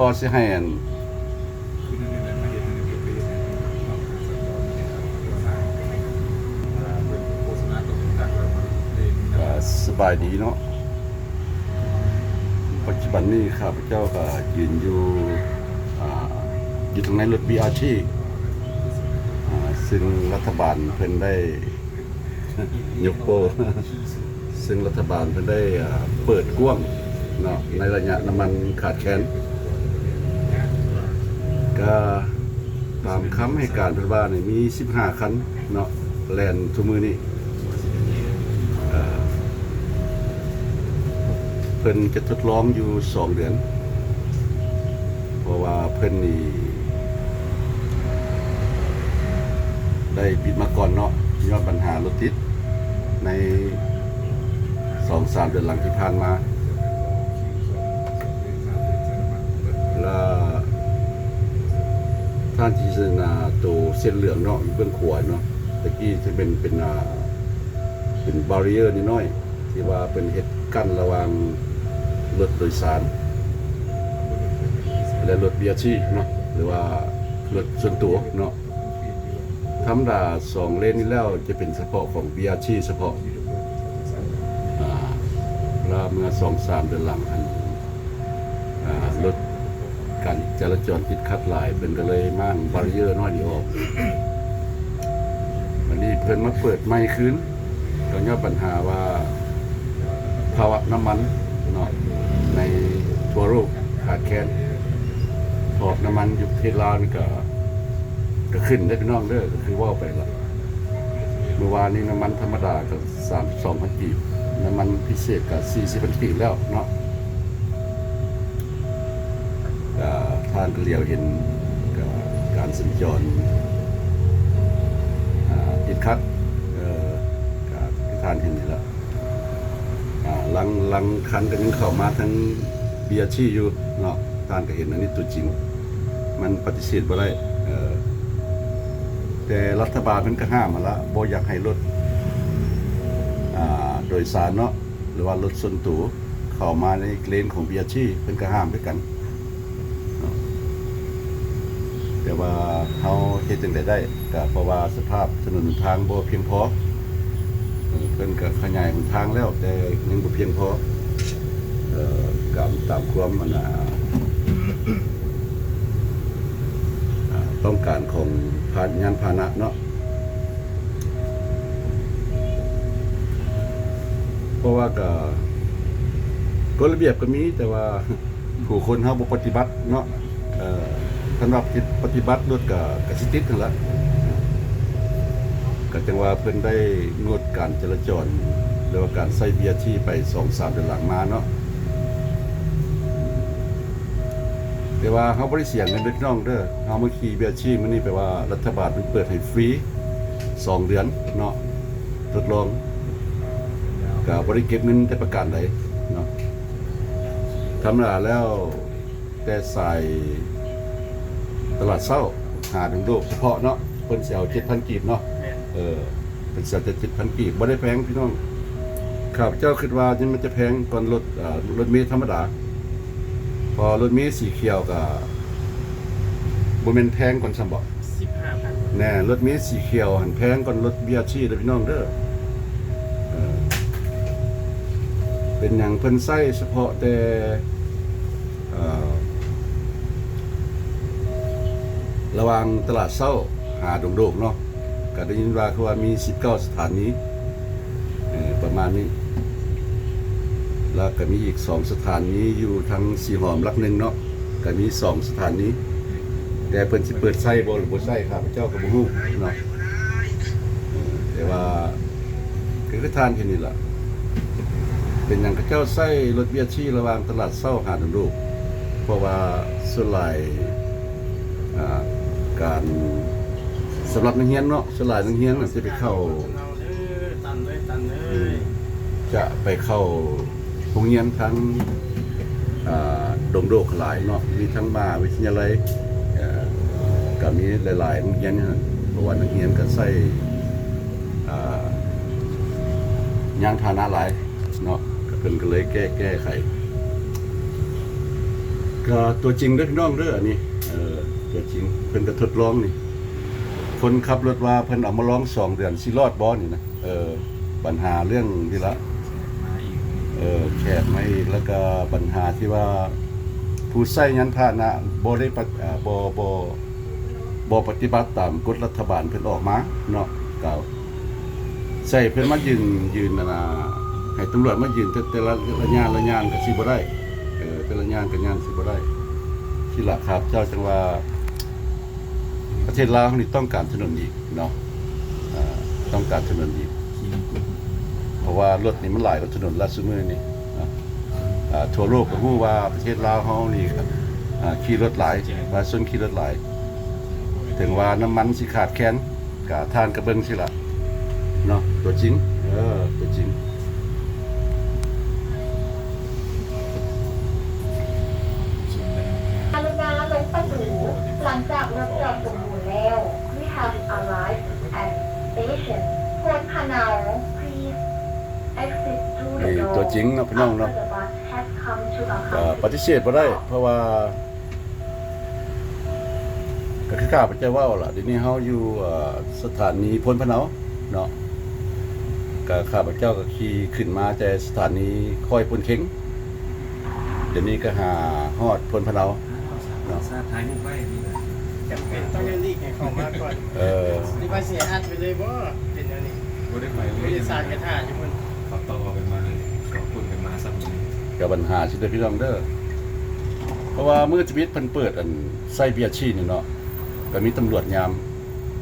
พอสิให้อันสบายดีเนาะปัจจุบันนี้ข้าพเจ้าก็ยืนอยู่ตรงในรถ BRT ซึ่งรัฐบาลเพิ่นได้ยกโปซึ่งรัฐบาลเพิ่นได้เปิดกว้างเนาะในระยะน้ำมันขาดแคลนก็ตามคำให้การเพิ่นว่านี่มี15คันเนาะแล่นทุกมื้อนี้เพิ่นจะทดลองอยู่2เดือนเพราะว่าเพิ่นนี่ได้ปิดมาก่อนเนาะมีปัญหารถติดใน 2-3 เดือนหลังที่ผ่านมาแล้วท่านที่เป็นตัวเส้นเหลืองเนาะอยู่เบื้องขวาเนาะตะกี้จะเป็นบารีเออร์นิดหน่อยที่ว่าเป็นเฮ็ดกั้นระหว่างรถโดยสารและรถ BRT เนาะหรือว่ารถส่วนตัวเนาะธรรมดา2เลนนี้แล้วจะเป็นเฉพาะของ BRT เฉพาะแล้วเมื่อ 2-3 เดือนหลังรถการจราจรติดขัดหลายเป็นก็เลยมั่งบารีเออร์น้อยดีออกวันนี้เพิ่นมาเปิดใหม่คืนก็ย้อนปัญหาว่าภาวะน้ำมันเนาะในทั่วโลกขาดแคลนพอบน้ำมันอยู่ประเทศลาวนี่ก็ขึ้นได้พี่น้องเด้อก็คือว่าไปละเมื่อวานนี้น้ำมันธรรมดาก็32,000 กีบน้ำมันพิเศษก็40,000 กีบแล้วเนาะท่านก็เลียวเห็นการสัญจรติดขัดท่านเห็นนี่แล้วลังคันกันยังเข้ามาทั้งเบียร์ชี่อยู่เนาะท่านก็เห็นอันนี้ตัวจริงมันปฏิเสธบ่ได้แต่รัฐบาลมันก็ห้ามมาละบ่อยากให้รถโดยสารเนาะหรือว่ารถส่วนตัวเข้ามาในเลนของเบียร์ชี่เพิ่นก็ห้ามด้วยกันแต่ว่าเขาเฮ็ดจังได๋ได้ก็เพราะว่าสภาพถนนทางบ่เพียงพอเพิ่นก็ขยายหนทางแล้วแต่ยังบ่เพียงพอการตามความต้องการของยานพาหนะเนาะเพราะว่ากฎระเบียบก็มีแต่ว่าผู้คนเฮาบ่ปฏิบัติเนาะสำหรับปฏิบัติรถก็สิติดนั่นแหละก็จังว่าเพิ่นได้งดการจราจรหรือว่าการใช้ BRT ไป 2-3 เดือนหลังมาเนาะแต่ว่าเฮาบ่ได้เสียเงินเด้อพี่น้องเด้อเฮามาขี่ BRT มื้อนี้แปลว่ารัฐบาลมันเปิดให้ฟรี2เดือนเนาะทดลองก็บ่ได้เก็บเงินแต่ประการใดเนาะธรรมดาแล้วแต่สายตลาดเช้าหาถึงโลกเฉพาะเนาะเพิ่นสิเอา 7,000 กีบเนาะเพิ่นสิเอา 7,000 กีบบ่ได้แพงพี่น้องข้าพเจ้าคิดว่ามันจะแพงกว่ารถเมล์ธรรมดาพอรถเมล์สีเขียวก็บ่แม่นแพงกว่าซั่นบ่ 15,000แน่รถเมล์สีเขียวหันแพงกว่ารถ BRT เด้อพี่น้องเด้อเป็นหยังเพิ่นใช้เฉพาะแต่ระหว่างตลาดเช้าหาดงโดกเนาะก็ได้ยินว่าคือว่ามี19สถานีประมาณนี้แล้วก็มีอีก2สถานีอยู่ทางสีหอมลักหนึ่งเนาะก็มี2สถานีแต่เพิ่นสิเปิดใช้บ่หรือบ่ใช้ครับเจ้าก็บ่ฮู้เนาะแต่ว่าคือท่านเห็นนี่ล่ะเป็นหยังเขาเจ้าใช้รถเบียร์ชี่ระหว่างตลาดเช้าหาดงโดกเพราะว่าส่วนหลายการสำหรับนักเรียนเนาะสลายนักเรียนจะไปเข้าจะไปเข้าโรงเรียนทั้งดงโดกหลายเนาะมีทั้งมหาวิทยาลัยก็มีหลายๆโรงเรียนเพราะว่านักเรียนก็ใช้ยานพาหนะหลายเนาะก็เพิ่นก็เลยแก้ไข ก็ตัวจริงเด้อพี่น้องเด้ออันนี้ตัวจริงเพิ่นก็ทดลองนี่คนขับรถว่าเพิ่นเอามาลอง2เดือนสิรอดบ่นี่นะปัญหาเรื่องนี่ละแขกมาอีกแล้วก็ปัญหาที่ว่าผู้ใช้ยานพาหนะบ่ได้บ่ปฏิบัติตามกฎรัฐบาลเพิ่นออกมาเนาะก็ใช้เพิ่นมายืนน่ะให้ตำรวจมายืนแต่ละงานก็สิบ่ได้แต่ละงานสิบ่ได้ที่ละครับเจ้าจังว่าประเทศลาวนี่ต้องการถนนอีกเนาะต้องการถนนอีกเพราะว่ารถนี่มันหลายกว่าถนนลาดซุมื้อนี่ทั่วโลกก็ฮู้ว่าประเทศลาวเฮานี่ขี่รถหลายว่าส่วนขี่รถหลายถึงว่าน้ำมันสิขาดแคลนก็ทานกระเบิ่งสิล่ะเนาะตัวจริงตัวจริงกรุณาลงประตูหลังจากรถจอดสมบูรณ์แล้ว We have arrived at station พวนพะเนา Please exit through the นี่ door ตัวจริงเนาะพี่น้องเนาะ after the bus has come to a ก็ halt ปฏิเสธบ่ได้เพราะว่าก็คือข้าพเจ้าว่าล่ะเดี๋ยวนี้เฮาอยู่สถานีพลพะเนาเนาะก็ข้าพเจ้าก็ขี่ขึ้นมาแต่สถานีค่อยพลเข็งเดี๋ยวนี้ก็หาฮอดพลพะเนาเนาะ ซาท้ายมุกไปนี่นะ จำเป็นต้องเรียนรีกให้เขามาก่อนนี่ว่าเสียอัดไปเลยบ่เป็นอย่างนี้ บ่ได้ไปเล ไม่ ย ได้สารกระถาอยู่มัน เขาต่อกันมาขอบคุณกันมาสักหน่อย กับปัญหาสิเด้อพี่น้องเด้อเพราะว่ามื้อชีวิตเพิ่นเปิดใส่เบียร์ชีนี่เนาะก็มีตำรวจยาม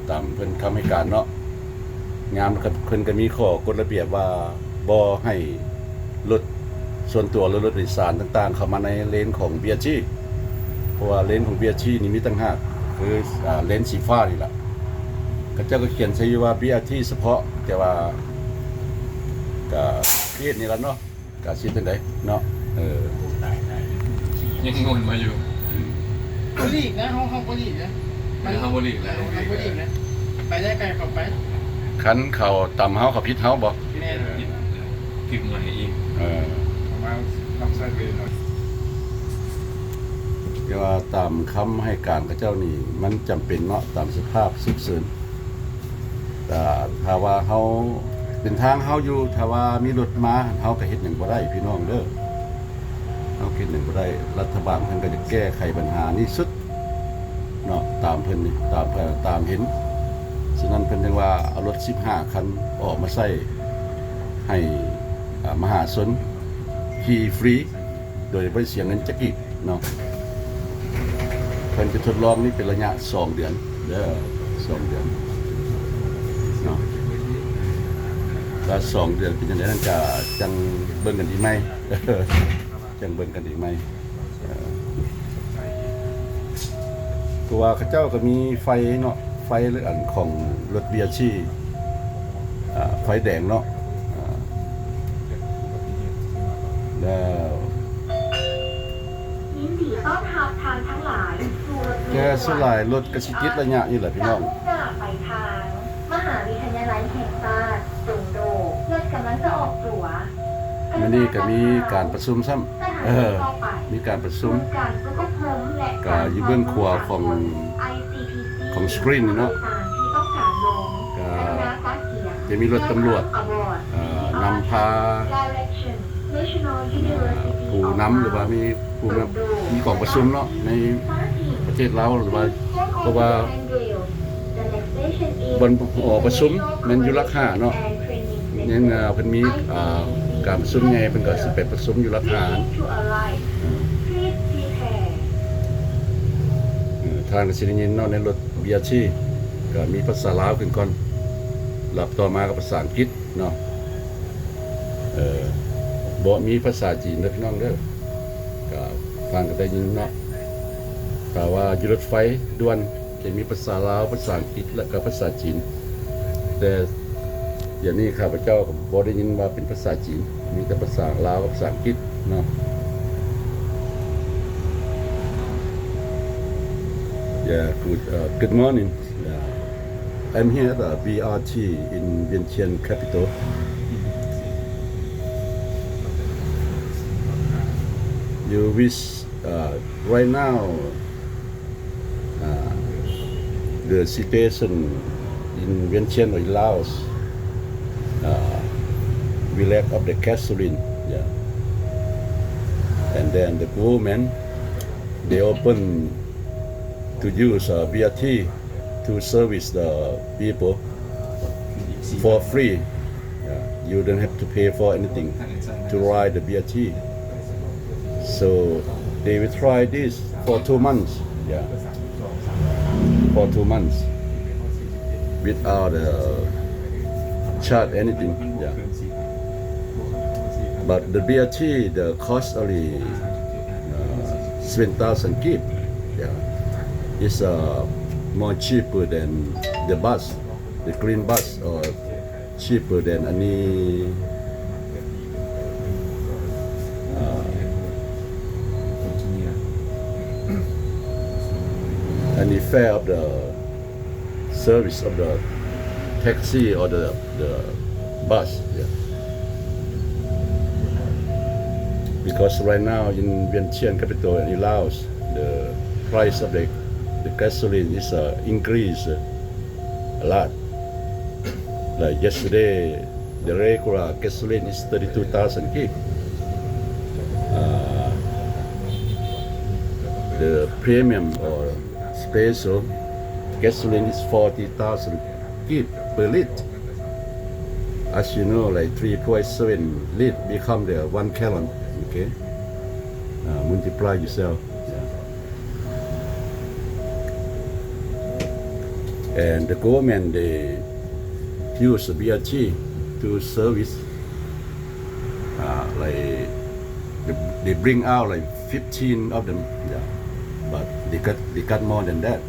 ตามเพิ่นคำให้การเนาะยามก็เพิ่นก็มีข้อกฎระเบียบว่าบ่ให้รถส่วนตัวหรือรถโดยสารต่างๆเข้ามาในเลนของเบียร์ชีเพราะว่าเลนของเบียร์ชีนี่มีต่างหากคือเลนสีฟ้านี่ล่ะก็เจ้าก็เขียนใช้ว่าเบียร์ที่เฉพาะแต่ว่าก็เครียดนี่ล่ะเนาะก็สิจังได๋เนาะยังงงมาอยู่ บ่รีกนะห้องบ่รีกนะ ไม่ทำบริกแล้ว ห้องบ่รีกนะไปได้ไกลเข้าไป คันเขาต่ำเฮาเขาพิษเฮาบ่ แน่นอน ผิดใหม่อีก ประมาณลำไส้เลยหน่อย เรียกว่าตามคำให้การกับเจ้านี่มันจำเป็นเนาะตามสภาพสุขเสริญแต่ถ้าว่าเฮาเป็นทางเฮาอยู่ถ้าว่ามีรถมาเฮาก็เฮ็ดหยังบ่ได้พี่น้องเด้อเฮาเฮ็ดหยังบ่ได้รัฐบาลเพิ่นก็จะแก้ไขปัญหานี้สุดเนาะตามเพิ่นนี่ตามเห็นฉะนั้นเพิ่นจึงว่าเอารถ15คันออกมาใช้ให้มหาชนขี่ฟรีโดยบ่เสียเงินจักอีกเนาะเพิ่นจะทดลองนี่เป็นระยะ2เดือนเด้อ2เดือนเนาะถ้า2เดือนเป็นจังได๋นั่นจะจังเบิ่งกันอีกไหมจังเบิ่งกันอีกไหมเพราะว่าเขาเจ้าก็มีไฟเนาะไฟหรืออันของรถเบียร์ชีไฟแดงเนาะแล้ว ยินดีต้อนรับทางทั้งหลายสู่รถเมล์ แกสุหลายรถกระชิกิดระยะนี่แหละพี่น้อง จากมุ่งหน้าไปทาง มหาวิทยาลัยแห่งชาติสุงโดรถกำลังจะออกตั๋ว มื้อนี้ก็มีการประชุมซ้ำมีการประชุม การประกบผมและ ก็อยู่เบื้องขวาของ ICPC ของสกรีนนี่เนาะ ที่ต้องการลง ก็ คณะการเขียน จะมีรถตำรวจนำพา Direction National University ผู้นำหรือว่ามีผู้นำมีกองประชุมเนาะในประเทศลาวหรือว่าเพราะว่าบนหอประชุมแมันอยู่รักห้าเนาะเนี่ยเพิ่นมีการประชุมใหญ่เพิ่นก็สิไปประชุมอยู่รักห้าทางก็สิได้ยินเนาะในรถเบียร์ชีก็มีภาษาลาวขึ้นก่อนหลับต่อมาก็ภาษาอังกฤษเนาะบ่มีภาษาจีนเด้อพี่น้องเด้อก็ฟังก็ได้ยินเนาะแต่ว่าอยู่รถไฟด่วนจะมีภาษาลาวภาษาอังกฤษและก็ภาษาจีนแต่อย่างนี้ข้าพเจ้าก็บ่ได้ยินว่าเป็นภาษาจีนมีแต่ภาษาลาวกับภาษาอังกฤษเนาะ Yeah, good morning. I'm here at the BRT in Vientiane capital. You wish right now the situation in Vientiane or Laos we lack of the gasoline, yeah. And then the government they open to use BRT to service the people for free. Yeah. You don't have to pay for anything to ride the BRT. So they will try this for 2 months. Yeah. For 2 months without charge anything. Yeah. But the BRT the cost only 7,000 kip. Yeah. It's more cheaper than the bus, the green bus, or cheaper than any fare of the service of the taxi or the bus. Yeah. Because right now in Vientiane capital and in Laos, the price of the gasoline is increased a lot. Like yesterday, the regular gasoline is 32,000 kip. The premium or special gasoline is 40,000 kip per liter. As you know, like 3.7 liter become the 1 gallon. Okay, multiply yourself. And the government they use the BRT to service like they bring out like 15 of them, yeah. But they got more than that,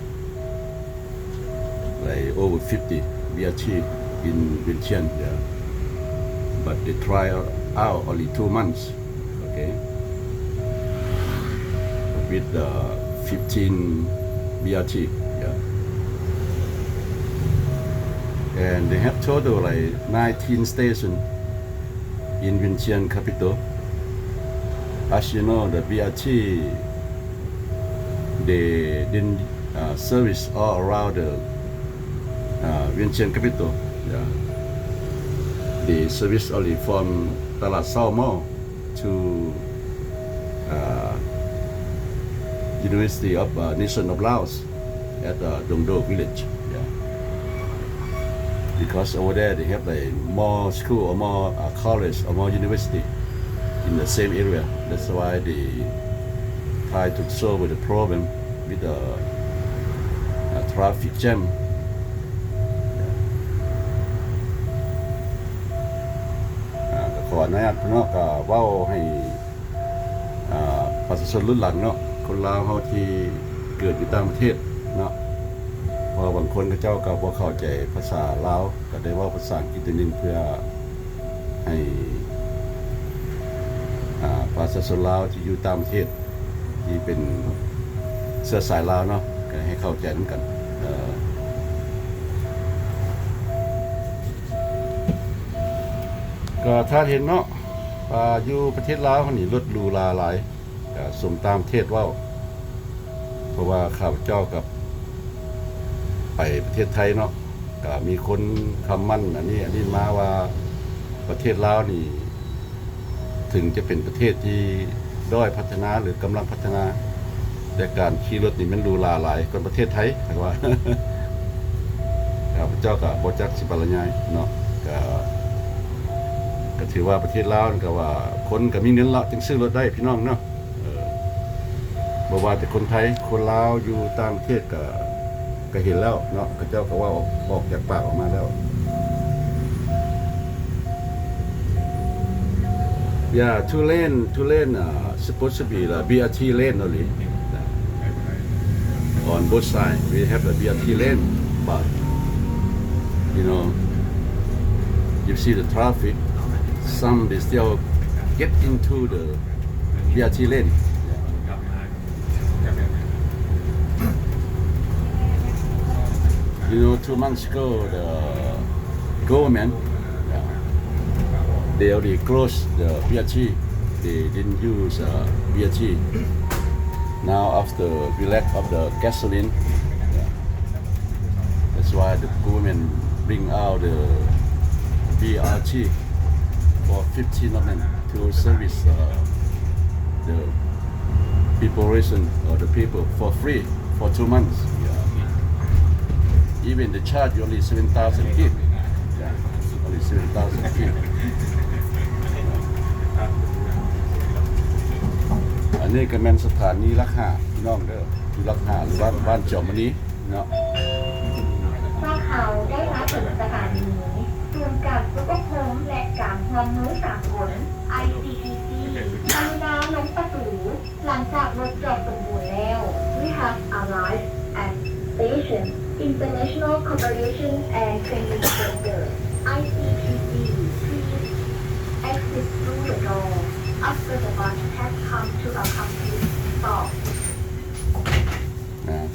like over 50 BRT in Vientiane, yeah. But they try out only 2 months, okay, with 15 BRT, yeah. And they have total like 19 stations in Vientiane capital. As you know, the BRT they didn't service all around the Vientiane capital. Yeah. They service only from Talat Sao Mall to University of Nation of Laos at Dong Do village. Yeah. Because over there they have like more school or more college or more university in the same area. That's why they try to solve the problem with the traffic jam.ขออนุญาตพี่น้องก็เว้าให้ประชาชนรุ่นหลังเนาะคนลาวเฮาที่เกิดอยู่ต่างประเทศเนาะเพราะบางคนก็เจ้าก็บ่เข้าใจภาษาลาวก็ได้เว้าภาษาอังกฤษนิดนึงเพื่อให้ประชาชนลาวที่อยู่ต่างประเทศที่เป็นเชื้อสายลาวเนาะก็ให้เข้าใจนำกันก็ถ้าเห็นเนาะอยู่ประเทศลาวนี่รถหรูหราหลายก็สมตามประเทศเว้าเพราะว่าข้าพเจ้ากับไปประเทศไทยเนาะก็มีคนคำมั่นอันนี้มาว่าประเทศลาวนี่ถึงจะเป็นประเทศที่ด้อยพัฒนาหรือกำลังพัฒนาแต่การขี่รถนี่มันหรูหราหลายกว่าประเทศไทยแต่ว่า ข้าพเจ้าก็บ่จักสิบรรยายเนาะก็ถือว่าประเทศลาวนี่ก็ว่าคนก็มีเงินละจึงซื้อรถได้พี่น้องเนาะบ่ว่าแต่คนไทยคนลาวอยู่ต่างประเทศก็เห็นแล้วเนาะเขาเจ้าก็ว่าออกจากปากออกมาแล้ว Yeah, two lane supposed to be the BRT lane only. On both sides, we have the BRT lane, but you know, you see the traffic. Some they still get into the BRT lane. You know, 2 months ago, the government they already closed the BRT. They didn't use BRT now after we lack of the gasoline, yeah, that's why the government bring out the BRT for 15 of them to service the population or the people for free for 2 months. Yeah. Even the charge only 7,000 kip. Yeah, only 7,000 kip. อันนี้ก็เป็นสถานีรักหาพี่น้องเด้อที่รักหาหรือว่าบ้านจอมนี้เนาะ พวกเขาได้รับถึงสถานีรวมกับซุปเปอร์โฮมและการความรู้สากล ICTC กรุณาลงประตูหลังจากรถจอดสมบูรณ์แล้ว We have arrived at station International Cooperation and Training Center ICTC please exit through the door after the bus has come to a complete stop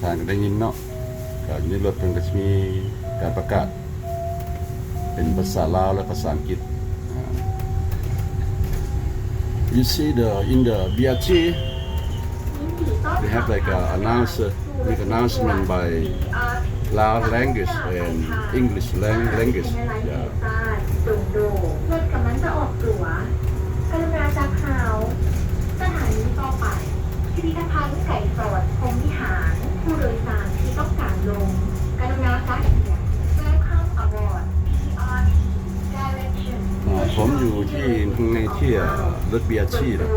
ทางก็ได้ยินเนาะก็อยู่ในรถเพิ่นก็จะมีการประกาศเป็นภาษาลาวและภาษาอังกฤษ You see in the BRT they have like a announcer with announcement by Lao language and English language. Yeah. รถกำลังจะออกตั๋วกรุณาจับเท้าสถานีต่อไปพิพิธภัณฑ์ไก่สดพรหมวิหารผู้โดยสารที่ต้องการลงกรุณาซักเขียน Welcome aboard BRT Direction ผมอยู่ที่ในที่รถ BRT นะ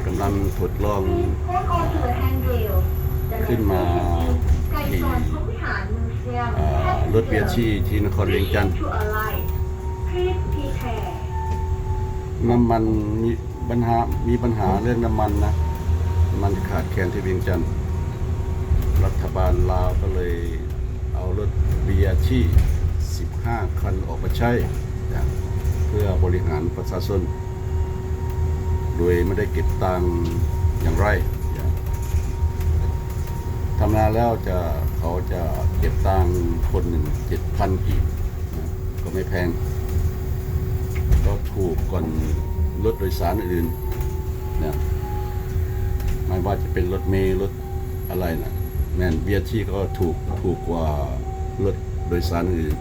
กำลังทดลองขึ้นมาที่รถ BRT ที่นครเวียงจันทร์น้ำมันมีปัญหาเรื่องน้ำมันนะมันขาดแคลนที่เวียงจันทร์รัฐบาลลาวก็เลยเอารถ BRT 15 คันออกมาใช้เพื่อบริหารประชาชนโดยไม่ได้เก็บตังค์อย่างไรทำงานแล้วเขาจะเก็บตังค์คนหนึ่ง 7,000 กีบก็ไม่แพงก็ถูกก่อนรถโดยสารอื่นนะไม่ว่าจะเป็นรถเมล์รถอะไรนะแม่นเบียร์ที่ก็ถูกกว่ารถโดยสารอื่น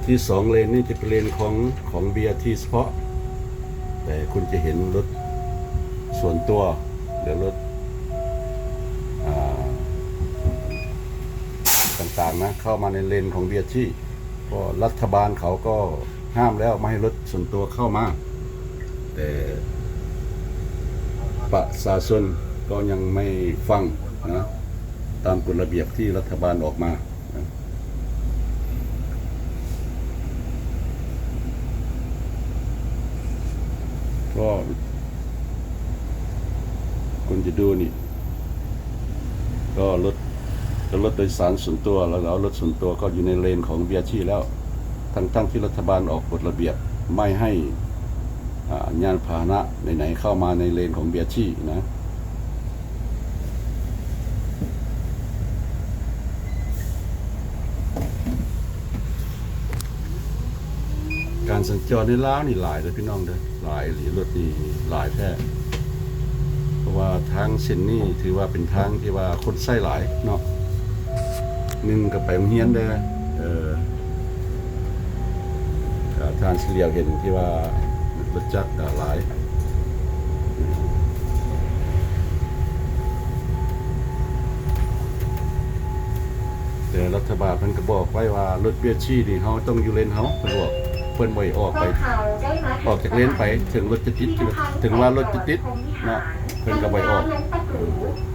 ที่2 เลนนี่จะเป็นเลนของเบียร์ที่เฉพาะแต่คุณจะเห็นรถส่วนตัวหรือรถต่างๆนะเข้ามาในเลนของเบียร์ที่เพราะรัฐบาลเขาก็ห้ามแล้วไม่ให้รถส่วนตัวเข้ามาแต่ประชาชนก็ยังไม่ฟังนะตามกฎระเบียบที่รัฐบาลออกมานะก็คุณจะดูนี่ก็รถโดยสารส่วนตัวแล้วเอารถส่วนตัวก็อยู่ในเลนของเบียร์ที่แล้วทั้งที่รัฐบาลออกกฎระเบียบไม่ให้ยานพาหนะไหนๆเข้ามาในเลนของเบียร์ที่นะการสัญจรในลาวนี่หลายเลยพี่น้องเด้อหลายหรือรถนี่หลายแท้เพราะว่าทางเส้นนี้ถือว่าเป็นทางที่ว่าคนใช้หลายเนาะหนึ่งก็ไปโรงเรียนเด้อทางเฉลียวเห็นที่ว่ารถจักรหลายแต่รัฐบาลเพิ่นก็บอกไว้ว่ารถเบียร์ชี่นี่เฮาต้องอยู่เลนเฮาเพิ่นบอกเพิ่นบ่ให้ออกจากเลนไปถึงรถจะติดถึงว่ารถจะติดเนาะเพิ่นก็บ่ให้ออก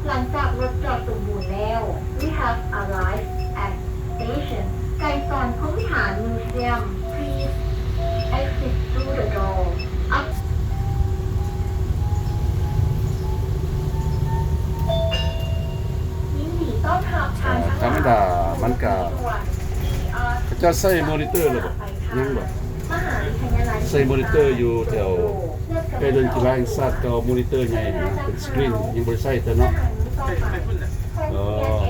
หลังจากรถจอดสมบูรณ์แล้ว We have arrived at station ไก่สอนพรหมวิหาร Museum please exit through the door up ยินดีต้อนรับทางธรรมดามันก็เขาจะใส่มอนิเตอร์เลยบ่ยังบ่ใส่มอนิเตอร์อยู่แถวใกล้เดินกีฬาแห่งชาติก็มอนิเตอร์ใหญ่นะเป็นสกรีนยังบ่ได้ใส่แต่เนาะ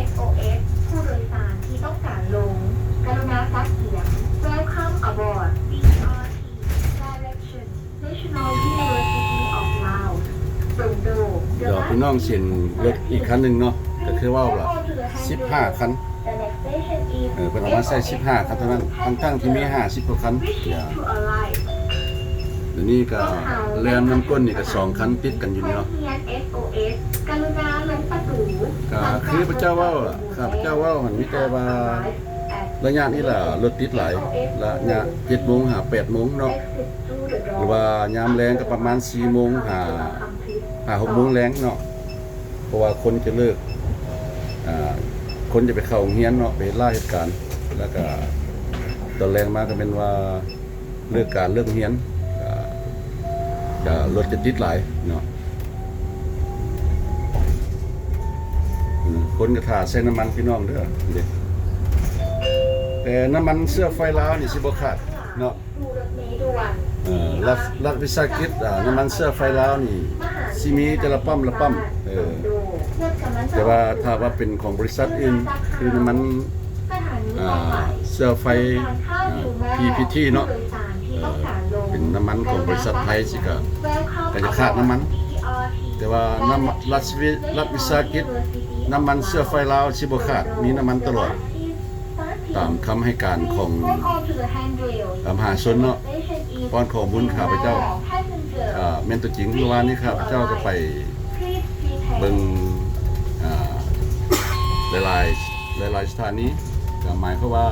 SOS ผู้โดยสารที่ต้องการลงกรุณาซักเขียน Welcome aboard BRT Direction National University of Laos ศู พี่น้องเห็นรถอีกคันหนึงเนาะก็คือว่าล่ะ15คันเพิ่นเอามาใส่15คันเท่านั้นทั้งๆที่มี50กว่าคันอย่าเดี๋ยวนี้ก็แล่นน้ำก้นนี่ก็2คันติดกันอยู่นี่เนาะก็คือพระเจ้าเว้าล่ะข้าพเจ้าเว้ามันมีแต่ว่าระยะนี้ล่ะรถติดหลายระยะ7:00 นหา8:00 นเนาะหรือว่ายามแรงก็ประมาณ4:00 นหา6:00 นแรงเนาะเพราะว่าคนจะเลิกคนจะไปเข้าโรงเรียนเนาะไปล่าเหตุการณ์แล้วก็ตอนแรงมาก็เป็นว่าเลิกการเลิกเรียนก็รถจะติดหลายเนาะคนก็ถ่าใส่น้ำมันพี่น้องเด้อเด็กแต่น้ำมันเสื้อไฟลาวนี่สิบ่ขาดเนาะรัฐวิสาหกิจน้ำมันเสื้อไฟลาวนี่สิมีแต่ละปั๊มแต่ว่าถ้าว่าเป็นของบริษัทอื่นคือน้ำมันเสื้อไฟPPT เนาะเป็นน้ำมันของบริษัทไทยสิก็จะขาดน้ำมันแต่ว่าน้ำรัฐวิสาหกิจน้ำมันเสื้อไฟลาวสิบ่ขาดมีน้ำมันตลอดตามคำให้การของมหาชนเนาะป้อนข้อมูลข้าพเจ้าแม่นตัวจริงเมื่อวานนี้ข้าพเจ้าก็ไปเบิ่งหลายสถานีก็หมายความว่า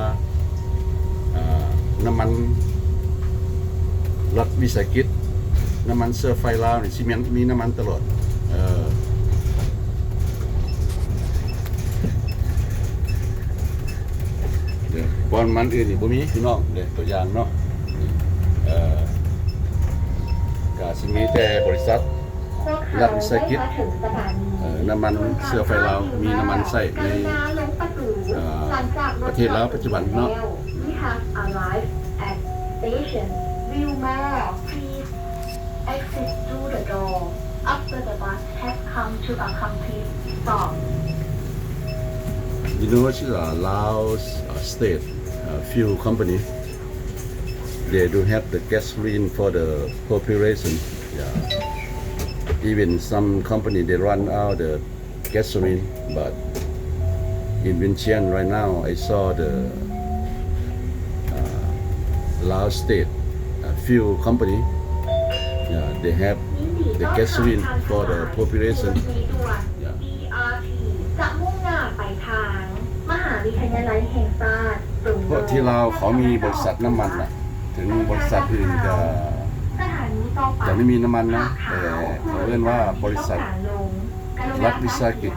น้ำมันรัฐวิสาหกิจน้ำมันเสื้อไฟลาวนี่สิมีน้ำมันตลอดเดี๋ยวป้อนมันอื่นนี่บ่มีพี่น้องเดี๋ยวตัวอย่างเนาะก็สิมีแต่บริษัทรัฐวิสาหกิจน้ำมันเสื้อไฟลาวมีน้ำมันใส่ในประเทศลาวปัจจุบันเนาะYou know what's Laos state fuel company they do have the gasoline for the population even some company they run out the gasoline but in Vientiane right now I saw the Laos state fuel company they have the gasoline for the population จะมุ่งหน้าไปทางมหาวิทยาลัยแห่งชาติเพราะที่ลาวเขามีบริษัทน้ำมันนะถึงบริษัทอื่นจะไม่มีน้ำมันนะแต่เขาเรียกว่าบริษัทรัฐวิสาหกิจ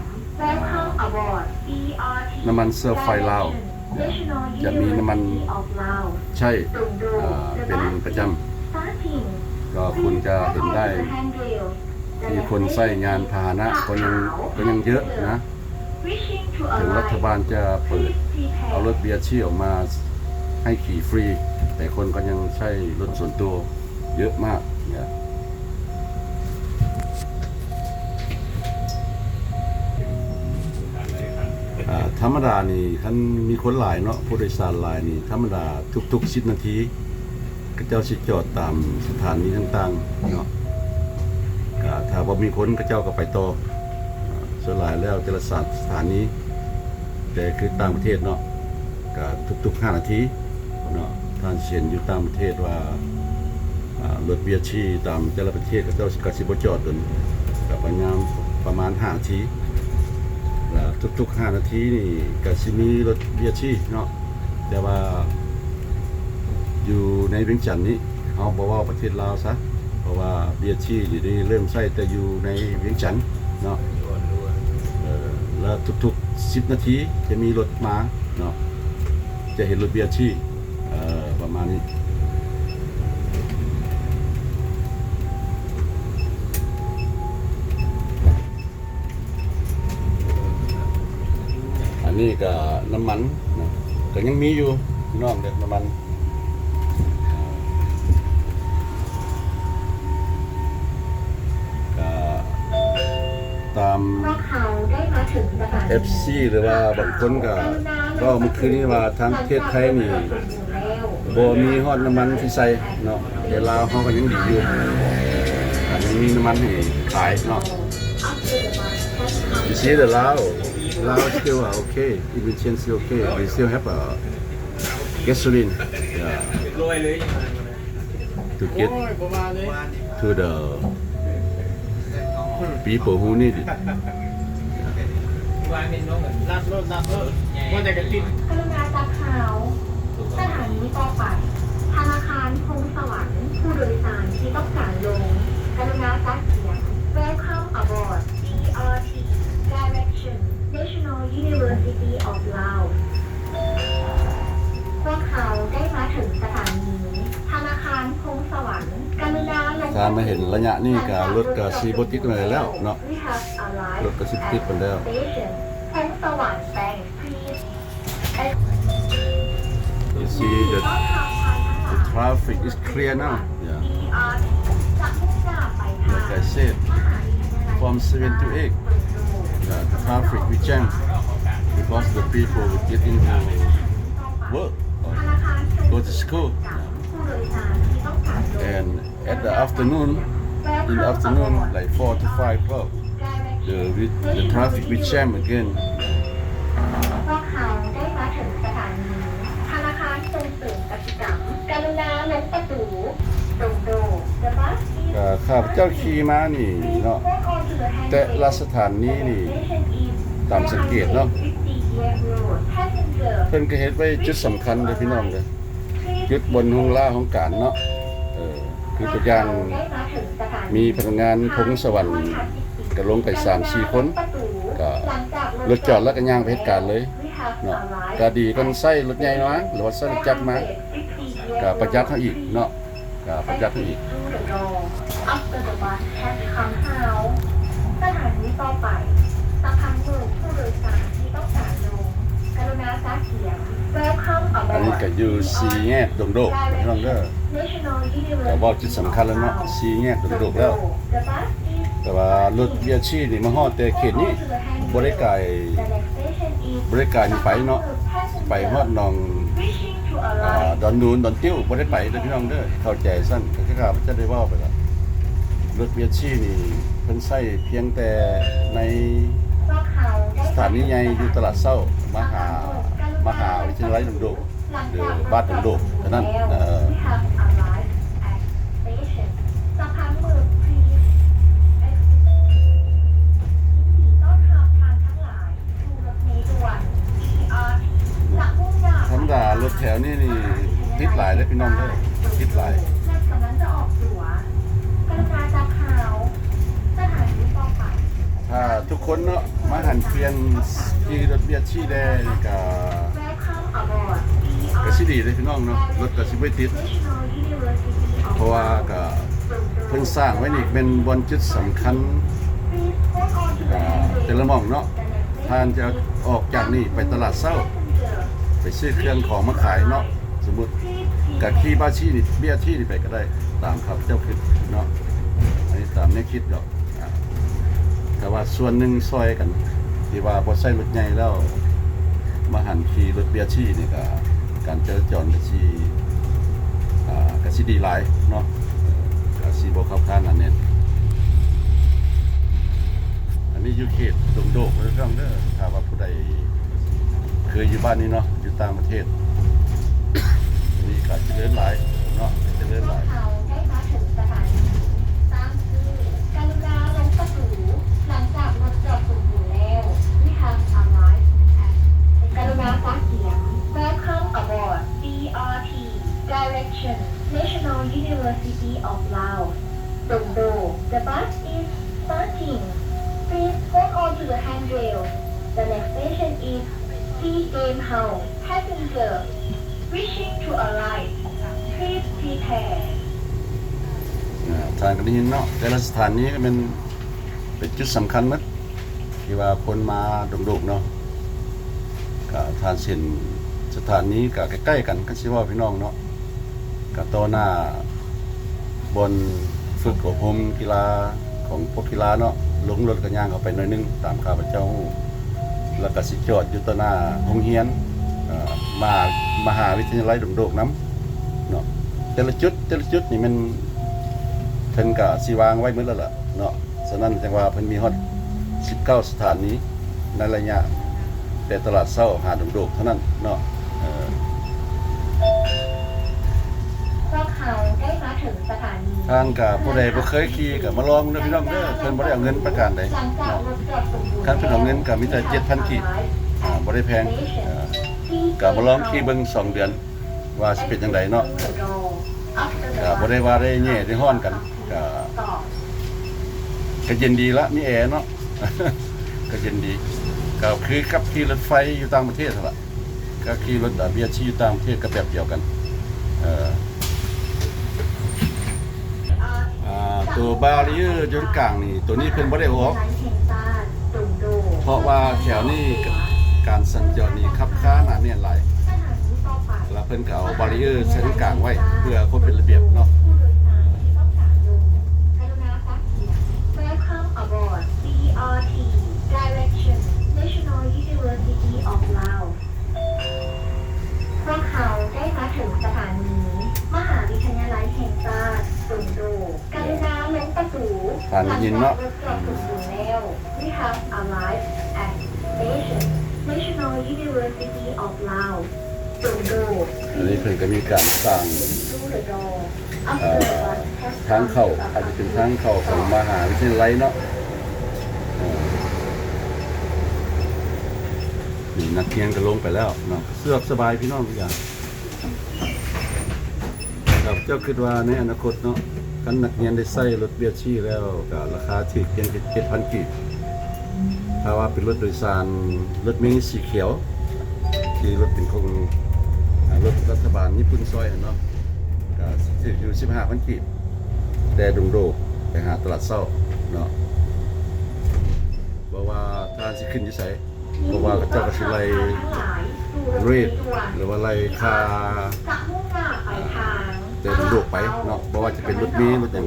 น้ำมันเสื้อไฟลาวจะมีน้ำมันใช่เป็นประจำก็คุณจะเห็นได้มีคนใช้งานพาหนะก็ยังเยอะนะถึงรัฐบาลจะเปิดเอารถ BRT ออกมาให้ขี่ฟรีแต่คนก็ยังใช้รถส่วนตัวเยอะมากเนี่ยธรรมดานี่คันมีคนหลายเนาะผู้โดยสารหลายนี่ธรรมดาทุกๆ10 นาทีก็เจ้าสิจอดตามสถานีต่างๆเนาะถ้าบ่มีคนก็เจ้าก็ไปต่อส่วนหลายแล้วแต่ละสถานีแต่คือต่างประเทศเนาะก็ทุกๆ5 นาทีเนาะท่านเห็นอยู่ตามประเทศว่ารถ BRT ตามแต่ละประเทศก็เจ้าก็สิบ่จอดกันก็ประมาณ5 นาทีแล้วทุกๆ5 นาทีนี่ก็สิมีรถ BRT เนาะแต่ว่าอยู่ในเวียงจันทน์นี้เฮาบ่ว่าประเทศลาวซะเพราะว่า BRT นี่ได้เริ่มใช้แต่อยู่ในเวียงจันทน์เนาะแล้วทุกๆ10 นาทีจะมีรถมาเนาะจะเห็นรถ BRT ประมาณนี้อันนี้ก็น้ำมันนะก็ยังมีอยู่พี่น้องเด็กน้ำมันตาม FC หรือว่าบางคนก็เมื่อคืนนี้ว่าทางประเทศไทยนี่บ่มีฮอดน้ำมันที่ใส่เนาะแต่ลาวเขาก็ยังดีอยู่ยังมีน้ำมันให้ขายเนาะ You see the Lao still are okay. Emission still okay. We still have gasoline. Yeah. รวยเลย To โอ้ get ยประมาณเลย to the people who need it. รับรถว่าแต่กันติด กรุณาจัดข่าวสถานีต่อไปธนาคารพงสวรรค์ผู้โดยสารที่ต้องการลงกรุณาจัดเสียง Welcome aboard BRT Direction National University of Laos พวกเขาได้มาถึงสถานีธนาคารพงสวรรค์กรุณาลง ถ้ามาเห็นระยะนี้ก็รถก็สีบ่ติดมาแล้วเนาะ We have arrived รถก็สิติดไปแล้ว at station พงสวรรค์ Bank Please You see the traffic is clear now. Yeah. Like I said, from 7 to 8, the traffic will jam because the people will get into work or go to school. And at the afternoon, in the afternoon, like 4 to 5 o'clock, the traffic will jam again. พวกเขาได้มาถึงสถานีธนาคารส่งเสริมกสิกรรมกรุณาลงประตูตรงโดจะบัส ก็ข้าพเจ้าขี่มานี่เนาะแต่ละสถานนี้นี่ตามสังเกตเนาะเพิ่นก็เฮ็ดไว้จุดสำคัญเลยพี่น้องเลยจุดบนห้องล่าของการเนาะคือตัวอย่างมีพนักงานพงสวรรค์ก็ลงไป 3-4 คนก็รถจอดแล้วก็ย่างไปเหตุการณ์เลยเนาะก็ดีกันใส่รถใหญ่มาหรือว่าใส่รถจักรมาก็ประหยัดเฮาอีกเนาะก็ประหยัดเฮาอีก After the bus has come out สถานีต่อไปสะพานมือผู้โดยสารที่ต้องการลงกรุณาซักเสียง Welcome อันนี้ aboard ก็อยู่สีแยกดงโดกพี่น้องเด้อ National แต่ว่าจุดสำคัญแล้วเนาะสีแยกดงโดกแล้ว The bus is แต่ว่ารถเบียชีนี่มาฮอดแต่เขตนี้บ่ได้ไกล the next station is บ่ได้ไกลนี่ไปเนาะไปฮอดหนอง wishing to arrive ดอนนูนดอนติ้วบ่ได้ไปเด้อพี่น้องเด้อเข้าใจสั้นก็ครับจะได้เว้าไปแล้วรถเบียชีนี่เพิ่นใช้เพียงแต่ใน พวกเขาได้ สถานีใหญ่อยู่ตลาดเช้ามหาวิทยาลัยดงโดกหรือบ้านดงโดกเท่านั้น We have arrived at station สะพานมือ pleaseต้อนรับท่านทั้งหลายสู่รถเมล์ด่วน BRT จะมุ่งหน้า ธรรมดารถแถวนี้นี่ติดหลายเด้อพี่น้องเด้อติดหลาย และกำลังจะออกตั๋วกรุณาจับข่าวสถานีต่อไป ถ้าทุกคนเนาะมาหันเปลี่ยนขี่รถเบียชีได้ก็ Welcome aboard ก็สิดีเลยพี่น้องเนาะรถก็สิบ่ติด National University of เพราะว่าก็เพิ่นสร้างไว้นี่เป็นบนจุดสำคัญ Please hold on to the handrail แต่ละหม่องเนาะท่านจะออกจากนี่ไปตลาดเช้า ไปซื้อเครื่องของมาขายเนาะสมมุติกับขี่บ้าชีนี่เบี้ยที่นี่ไปก็ได้ตามครับเจ้าคิดเนาะอันนี้ตามแนวคิดดอกแต่ว่าส่วนหนึ่งซอยกันที่ว่าพอใช้รถใหญ่แล้วมาหันขี่รถเบียชีนี่ก็การจราจรก็สิดีหลายเนาะก็สิบ่เข้าข้างอันนี้อันนี้อยู่เขตดงโดกเรื่องเด้อถ้าว่าผู้ใดเคยอยู่บ้านนี้เนาะอยู่ต่างประเทศนี่ก็เจริญหลายเนาะเจริญหลาย เขาได้มาถึงสถานีตามคือกรุณาลงประตูหลังจากรถจอดถูกอยู่แล้ว We have arrived at กรุณาฟังเสียง Welcome aboard BRT Direction National University of Laos ตรงโด The bus is starting Please hold on to the handrail The next station is Sea Game House Passenger Wishing to arrive Please prepare ทางกันนี้เนาะแต่ละสถานนี้ก็เป็นจุดสำคัญมั้ยที่ว่าคนมาดงๆเนาะก็ทานเส้นสถานนี้ก็ใกล้ๆกันก็สิว่าพี่น้องเนาะก็ต่อหน้าบนฝึกอบรมกีฬาของพวกกีฬาเนาะลงรถกันย่างเข้าไปหน่อยนึงตามข้าพเจ้าแล้วก็สิจอดอยู่ต่อหน้าโรงเรียนมหาวิทยาลัยดงโดกน้ำเนาะแต่ละจุดนี่มันเพิ่นก็สิวางไว้หมดแล้วล่ะเนาะฉะนั้นจังว่าเพิ่นมีฮอดไฟ 9สถานีในระยะแต่ตลาดเช้าหาดงโดกเท่านั้นเนาะ พวกเขาได้มาถึงสถานี ทางกับผู้ใดบ่เคยขี่ก็มาลองเด้อพี่น้องเด้อเพิ่นบ่ได้เอาเงินประกันใด หลังจาก เนาะ รถจอดสมบูรณ์ คันเพิ่นเอาเงินก็มีแต่ 7,000 กีบบ่ได้แพงก็มาลองขี่เบิ่ง2 เดือนว่าสิเป็นจังไดเนาะก็บ่ได้ว่าได้แย่ได้ฮ้อนกันก็เย็นดีละมีแอร์เนาะ ก็เย็นดีก็คือกับขี่รถไฟอยู่ต่างประเทศนั่นล่ะก็ขี่รถเบียร์อยู่ต่างประเทศก็แบบเดียวกันตัวบาริเออร์อยู่กลางนี่ตัวนี้เพิ่นบ่ได้ออกเพราะว่าแถวนี้การสัญจรนี่คับค้าหนาแน่นหลายแล้วเพิ่นก็เอาบาริเออร์เส้นกลางไว้เพื่อคนเป็นระเบียบเนาะ Welcome aboard BRT Direction National University of Laos พวกเขาได้มาถึงสถานีมหาวิทยาลัยแห่งชาติสุนโดกรุณาลงประตูหลังจากรถจอดสมบูรณ์แล้ว We have arrived at station National University of Laos สุนโด อันนี้เพิ่นก็มีการสร้าง Through the door ทางเข้าอาจจะเป็นทางเข้าของมหาวิทยาลัยเนาะนี่นักเรียนก็ลงไปแล้วเนาะสะดวกสบายพี่น้องทุกอย่างครับเจ้าคิดว่าในอนาคตเนาะคันนักเรียนได้ใช้รถเบียร์ชี่แล้วก็ราคาถูกเพียง 7,000 กีบถ้าว่าเป็นรถโดยสารรถเมล์สีเขียวที่รถเป็นของรถรัฐบาลญี่ปุ่นซอยเนาะก็สิอยู่ 15,000 กีบแต่ดงโดไปหาตลาดเช้าเนาะบอกว่าทานสิขึ้นอยู่ไสเพราะว่าเจ้าก็สิไล่เรทหรือว่าไล่ค่า จะมุ่งหน้าไปทาง แต่ดงโดไปเนาะเพราะว่าจะเป็นรถเมล์รถหยัง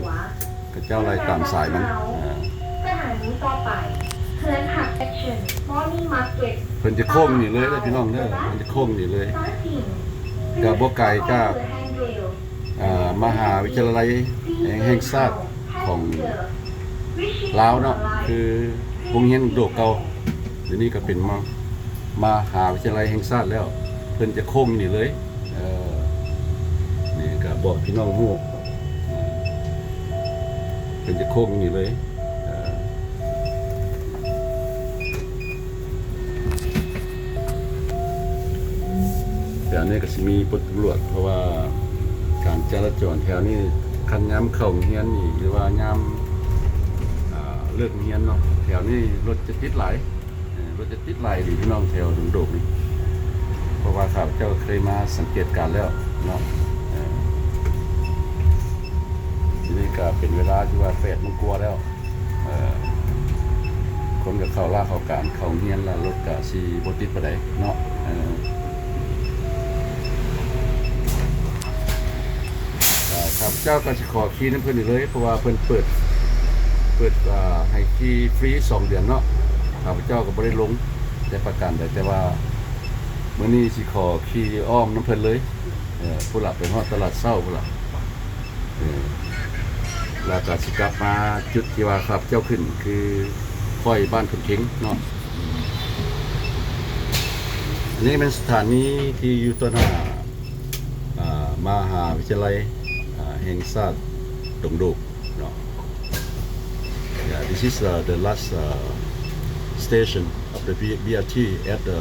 ก็เจ้าไล่ตามสายมันสถานีต่อไปเขื่อนหัก Action Morning Market เพิ่นจะโค้งนี่เลยเด้อพี่น้องเด้อเพิ่นจะโค้งนี่เลยก็บ่ไกลจากมหาวิทยาลัยแห่งชาติของลาวเนาะคือวงเรียนโดกเก่าเดี๋ยวนี้ก็เป็นมหาวิทยาลัยแห่งชาติแล้วเพิ่นจะโค้งนี่เลยนี่ก็บอกพี่น้องฮู้เพิ่นจะโค้งนี่เลยแต่อันนี้ก็สิมีปตำรวจเพราะว่าการจราจรแถวนี้คันย้ำเข้าเฮียนนี่หรือว่าย้ำเลิกเฮียนเนาะแถวนี้รถจะติดหลายดีพี่น้องแถวดงโดกนี่เพราะว่าข้าพเจ้าเคยมาสังเกตการแล้วเนาะทีนี้ก็เป็นเวลาที่ว่า8 โมงกว่าแล้วคนก็เข้าล่าเข้าการเข้าเฮียนแล้วรถก็สิบ่ติดปานใดเนาะครับเจ้าก็จะขอขี่น้ำเพิ่นนี่เลยเพราะว่าเพิ่นเปิดให้ขี่ฟรี2 เดือนเนาะข้าพเจ้าก็บ่ได้ลงได้ประกันแต่ว่ามื้อนี้สิขอขี่อ้อมน้ำเพิ่นเลยผู้หลับไปฮอดตลาดเช้าผู้หลับแล้วก็สิกลับมาจุดที่ว่าครับเจ้าขึ้นคือค่อยบ้านคนเข็งเนาะอันนี้เป็นสถานีที่อยู่ต้นหามหาวิทยาลัยแห่งชาติดงโดกเนาะ Yeah, this is the last station of the BRT at the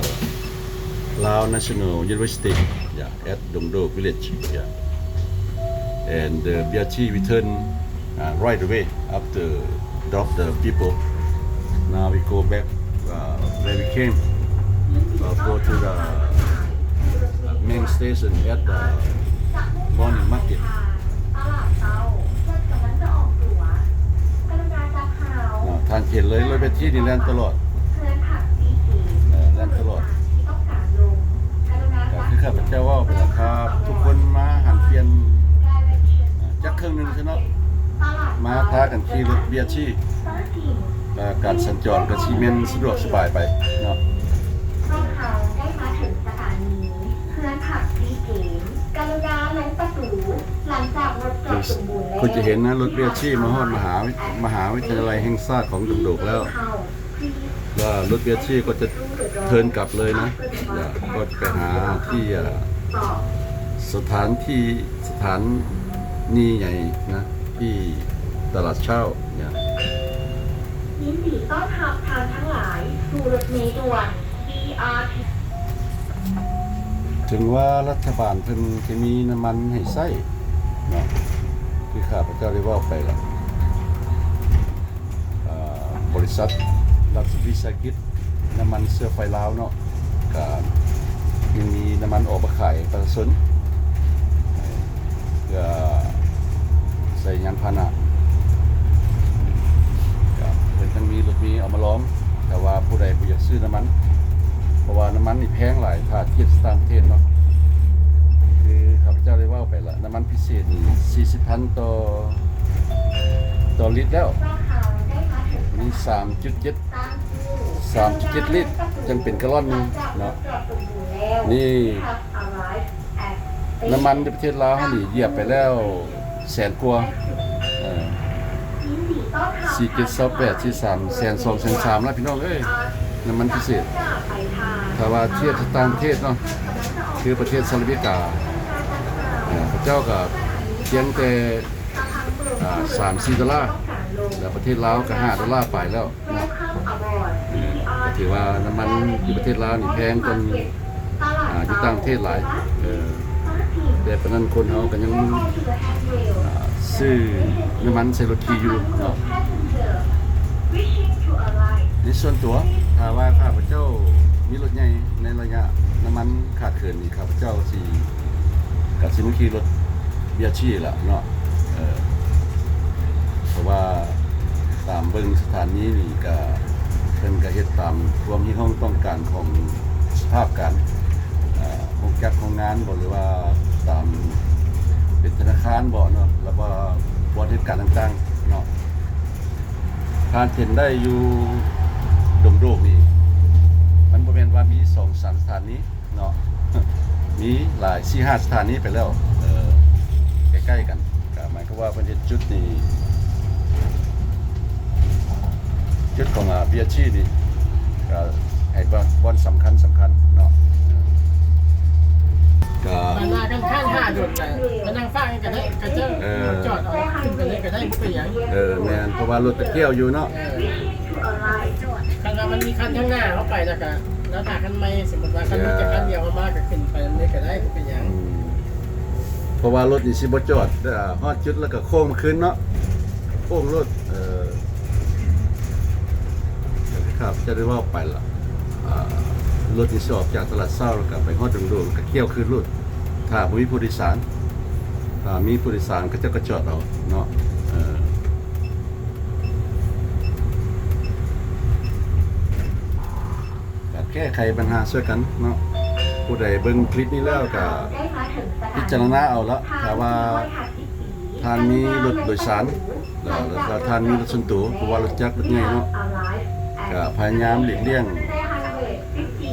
Lao National University. Yeah, at Dong Do Village. Yeah, and the BRT return right away after drop the people. Now we go back where we came. Go to the main station at the morning market. ตลาดเช้ารถกำลังจะออกตัวกรุณาจับข่าว ทานเขียนเลยไปที่นี่แลนตลอด เพื่อนผักสีเขียว แลนตลอด ที่ต้องการลงกรุณาจับ คือข้าพเจ้าว่าเป็นราคาทุกคนมาหันเปลี่ยน Direction จักครึ่งหนึงใช่เนาะ ตลาด มาพากันขี่รถเบียร์ชี่ 13 การสัญจรก็สิแม่นสะดวกสบายไปเนาะ พวกเขาได้มาถึงสถานีเพื่อนผักสีเขียวกรุณาลงประตูหลังจากรถจอดสมบูรณ์แล้ว คุณจะเห็นนะรถเบียร์ชี่มาฮอดมหาวิทยาลัยแห่งชาติของดงโดกแล้ว Please ว่ารถเบียชี่ก็จะเทิร์นกลับเลยนะก็ไปหาที่สถานนี่ใหญ่นะที่ตลาดเช่าเนี่ย ยินดีต้อนรับทางทั้งหลายสู่รถเมล์ด่วน BRT ถึงว่ารัฐบาลเพิ่นจะมีน้ำมันให้ใช้เนาะที่ข้าพเจ้าได้เว่าไปแล้วบริษัทรัฐวิสาหกิจน้ำมันเสื้อไฟลาวเนาะก็ยังมีน้ำมันออกมาขายประชาชนเพื่อใส่ยานพาหนะก็เพิ่นทั้งมีรถมีเอามาล้อมแต่ว่าผู้ใดบ่อยากซื้อน้ำมันเพราะว่าน้ำมันนี่แพงหลายถ้าเทียบต่างประเทศเนาะคือข้าพเจ้าได้เว่าไปละน้ำมันพิเศษนี่40,000ต่อลิตรแล้วมี 3.7 ลิตรจังเป็นกะลอนหนึงเนาะนี่น้ำมันในประเทศลาวนี่เหยียบไปแล้วแสนกว่า4.28 43แสน2แสน3แล้วพี่น้องเอ้ยน้ำมันพิเศษถ้าว่าเทียบต่างประเทศเนาะคือประเทศสหรัฐอเมริกาพระเจ้าก็เพียงแต่3-4 ดอลลาร์แล้วประเทศลาวก็$5ไปแล้วนะก็ถือว่าน้ำมันอยู่ประเทศลาวนี่แพงกว่าอยู่ต่างประเทศหลายแต่ปานนั้นคนเฮาก็ยังซื้อน้ำมันใส่รถขี่อยู่เนาะในส่วนตัวถ้าว่าข้าพเจ้ามีรถใหญ่ในระยะน้ำมันขาดเขินนี่ข้าพเจ้าสิก็สิมาขี่รถเบียชี่ล่ะเนาะเพราะว่าตามเบิ่งสถานีนี่ก็เพิ่นก็เฮ็ดตามความที่เฮาต้องการของสภาพการโครงการของงานบ่หรือว่าตามเป็นธนาคารบ่เนาะแล้วก็บริการต่างๆเนาะผ่านเห็นได้อยู่ดงโดกนี่มันบ่แม่นว่ามี 2-3 สถานีเนาะ มีหลาย 4-5 สถานีไปแล้วใกล้ๆกันก็หมายความว่าเพิ่นเฮ็ดจุดนี้จุดของเบียชี่นี่ก็ให้บ่สำคัญเนาะก็ มันมากันข้างห้าดุดน่ะมันนั่งฟังกันได้กระเจ้าจอดเอาขึ้นไปเลยก็ได้บ่เป็นหยัง แม่นเพราะว่ารถตะเกียวอยู่เนาะ คันว่ามันมีคันข้างหน้าเข้าไปแล้วก็แล้วถ้าคันไม่สมมุติว่าคันมีแต่คันเดียวเข้ามาก็ขึ้นไปเลยก็ได้บ่เป็นหยัง เพราะว่ารถนี่สิบ่จอดฮอดจุดแล้วก็โค้งมาขึ้นเนาะโค้งรถครับจะได้ว่าไปละรถที่สอบจากตลาดเศร้าแล้วก็ไปฮอดดงๆก็เกี่ยวขึ้นรถถ้าบ่มีผู้โดยสารถ้ามีผู้โดยสารก็จะกระจอดเอาเนาะแก้ไขปัญหาช่วยกันเนาะผู้ใดเบิ่งคลิปนี้แล้วก็พิจารณาเอาละถ้าว่าท่านมีรถโดยสารแล้วก็ท่านมีรถส่วนตัวเพราะว่ารถจักรรถใหญ่เนาะก็พยายามหลีกเลี่ยง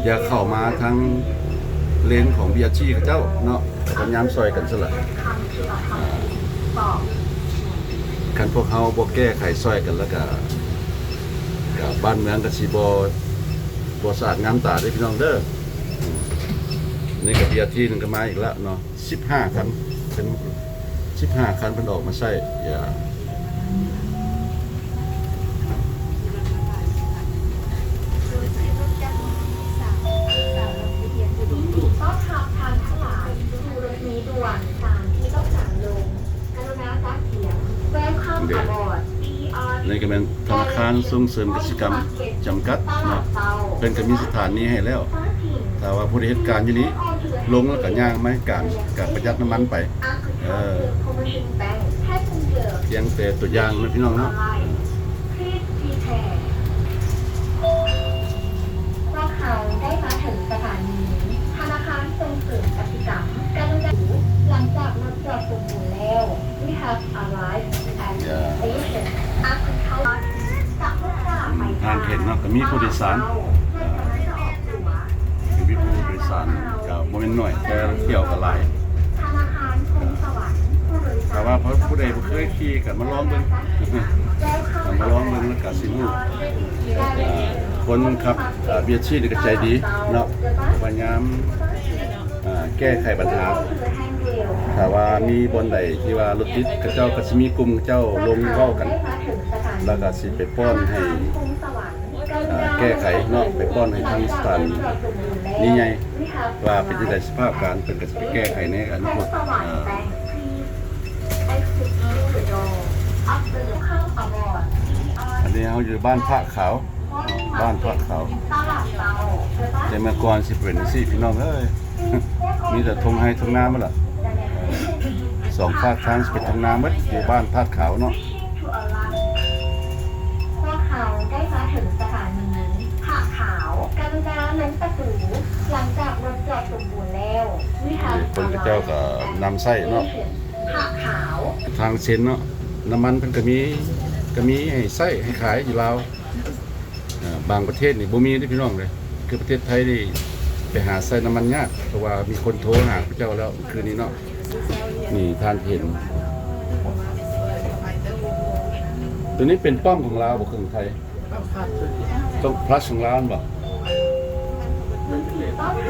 อย่าเข้ามาทางเลนของเบียชี่กับเจ้าเนาะพยายามซอยกันซะละคันพวกเฮาบ่แก้ไขซอยกันแล้วก็บ้านเมืองก็สิบ่สะอาดงามตาเด้อพี่น้องเด้อนี่ก็เบียชี่นึงก็มาอีกแล้วเนาะ15คันเป็น15คันเพิ่นออกมาใช้อย่าต้อนรับทางทั้งหลายสู่รถเมล์ด่วนตามที่ต้องการลงกรุณาซักเสียง Welcome aboard BRT นี่ก็เป็นธนาคารส่งเสริมกสิกรรมจำกัดเนาะเป็นก็มีสถานีให้แล้วถ้าว่าผู้ใดเฮ็ดการอยู่นี้ลงแล้วก็ย่างไม้การประหยัดน้ำมันไปเพียงแต่ตัวอย่างนะพี่น้องเนาะพวกเขาได้มาถึงสถานีธนาคารส่งเสริมกสิกรรมกรุณาหลังจากรถจอดสมบูรณ์แล้ว We have arrived at the station ทางเห็นเนาะก็มีผู้โดยสารมีผู้โดยสารก็บ่แม่นน้อยแต่เที่ยวก็หลาย ธนาคารกรุงสวรรค์ผู้โดยสาร ว่าเพราะผู้ใดบ่เคยขี่ก็มาลองเบิ่ง มาลองเบิ่งแล้วก็สิรู้คนขับเบียร์ชีนี่ก็ใจดีเนาะพยายามแก้ไขปัญหาถ้าว่ามีบนใดที่ว่ารถติดก็เจ้าก็สิมีกลุ่มเจ้าลงเว้ากัน แล้วก็สิไปป้อนให้แก้ไขเนาะไปป้อนให้ทางสถานนี่ไงว่าเป็นจังได๋สภาพการเพิ่นก็สิไปแก้ไขในอนาคตอันนี้เฮาอยู่บ้านพระขาวบ้านพระขาวแต่เมื่อก่อนสิเป็นจังซี่พี่น้องเอ้ย มีแต่ทงไห้ทงนาหมดล่ะสองฝากทางสิเป็นทงนาหมดอยู่บ้านพระขาวเนาะ พวกเขาได้มาถึงสถานีผ้าขาวกรุณาลงประตูหลังจากรถจอดสมบูรณ์แล้วเพิ่นก็เจ้าก็นำไส้เนาะ ผ้าขาว ทางเส้นเนาะน้ำมันเพิ่นก็มีให้ไส้ให้ขายอยู่ลาวบางประเทศนี่บ่มีเด้อพี่น้องเลยคือประเทศไทยนี่ไปหาไส้น้ำมันยากเพราะว่ามีคนโทรหาพระเจ้าแล้วคืนนี้เนาะนี่ท่านเห็นตัวนี้เป็นป้อมของลาวบ่ของไทยต้องพลัสของลาวบ่ ต้อง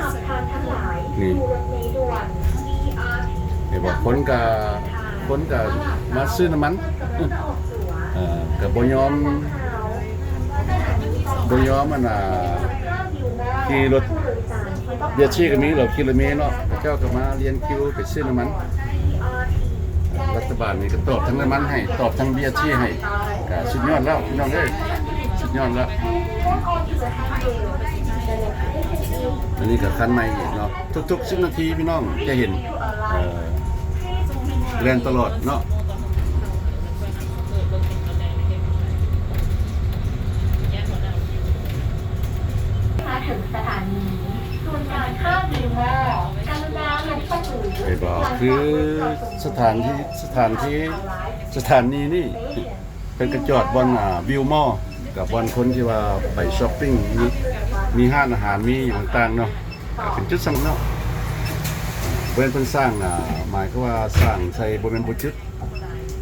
ขับทางทั้งหลาย นี่ สู่รถเมล์ด่วน BRT เห็นบ่คนก็มาซื้อน้ำมัน ก็บ่ยอมมันขี่รถเบียร์ชีก็มีหรอกกิโลเมตรเนาะพระเจ้าก็มาเรียนคิวไปซื้อน้ำมันรัฐบาลนี่ก็ตอบทั้งน้ำมันให้ตอบทั้งเบียร์ชีให้ก็สุดยอดแล้วพี่น้องเอ้ยสุดยอดแล้วอันนี้ก็คันใหม่อีกเนาะทุกๆ10นาทีพี่น้องจะเห็นเรียนตลอดเนาะมาถึงสถานีส่วนการข้ามวิวมอกรุณาลงประตู ไปบอกคือสถานนีนี่เป็นกระจอดบนวิวมอกับบนคนที่ว่าไปช้อปปิ้งมีห้างอาหารมีอย่างต่างๆเนาะเป็นจุดสำคัญเนาะเพิ่นสร้างหมายก็ว่าสร้างใส่บ่แม่นบ่จุด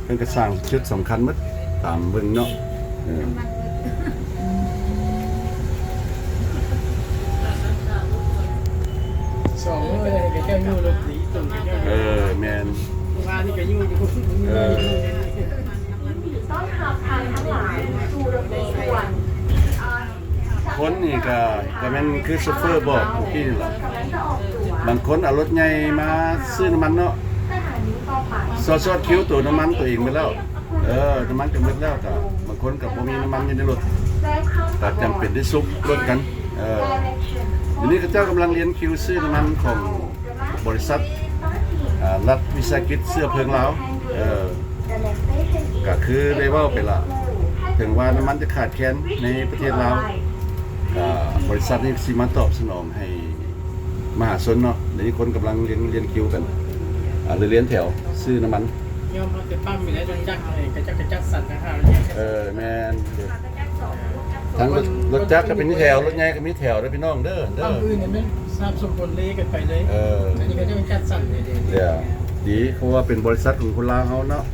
เพิ่นก็สร้างจุดสำคัญหมดตามเบิ่งเนาะสองเลยก็เจ้าอยู่รถสีตุ่มแม่นว่านี่ก็อยู่อยู่ต้องขับทางทั้งหลายสู่รถเมล์ด่วน คนนี่ก็แม่นคือโชเฟอร์บอกเมื่อกี้นี่ล่ะ กำลังจะออกตัว บางคนเอารถใหญ่มาซื้อน้ำมันเนาะ สถานีต่อไป ซอดคิวตัวน้ำมันตัวเองไปแล้วน้ำมันก็หมดแล้วก็บางคนก็บ่มีน้ำมันอยู่ในรถก็จำเป็นได้ซุกรถกันทีนี้เขาเจ้ากำลังเรียนคิวซื้อน้ำมันของบริษัทรัฐวิสาหกิจเสื้อเพลิงลาวก็คือได้เว้าไปละถึงว่าน้ำมันจะขาดแคลนในประเทศลาวก็บริษัทนี้สิมาตอบสนองให้มหาชนเนาะเดี๋ยวนี้คนกำลังเรียนคิวกันเรียนแถวซื้อน้ำมันยอมเอาแต่ปั้มอยู่แล้วจนจักอะไรกระจักสั่นนะครับแม่นทั้งรถจักรก็เป็นแถวรถใหญ่ก็มีแถวเด้อพี่น้องเด้อปั้มอื่นเนี่ยทราบสมบูรณ์เลยกันไปเลยอันนี้ก็จะเป็นจัดสั่นเลยเดี๋ยวดีเพราะว่าเป็นบริษัทของคนลาวเฮาเนาะ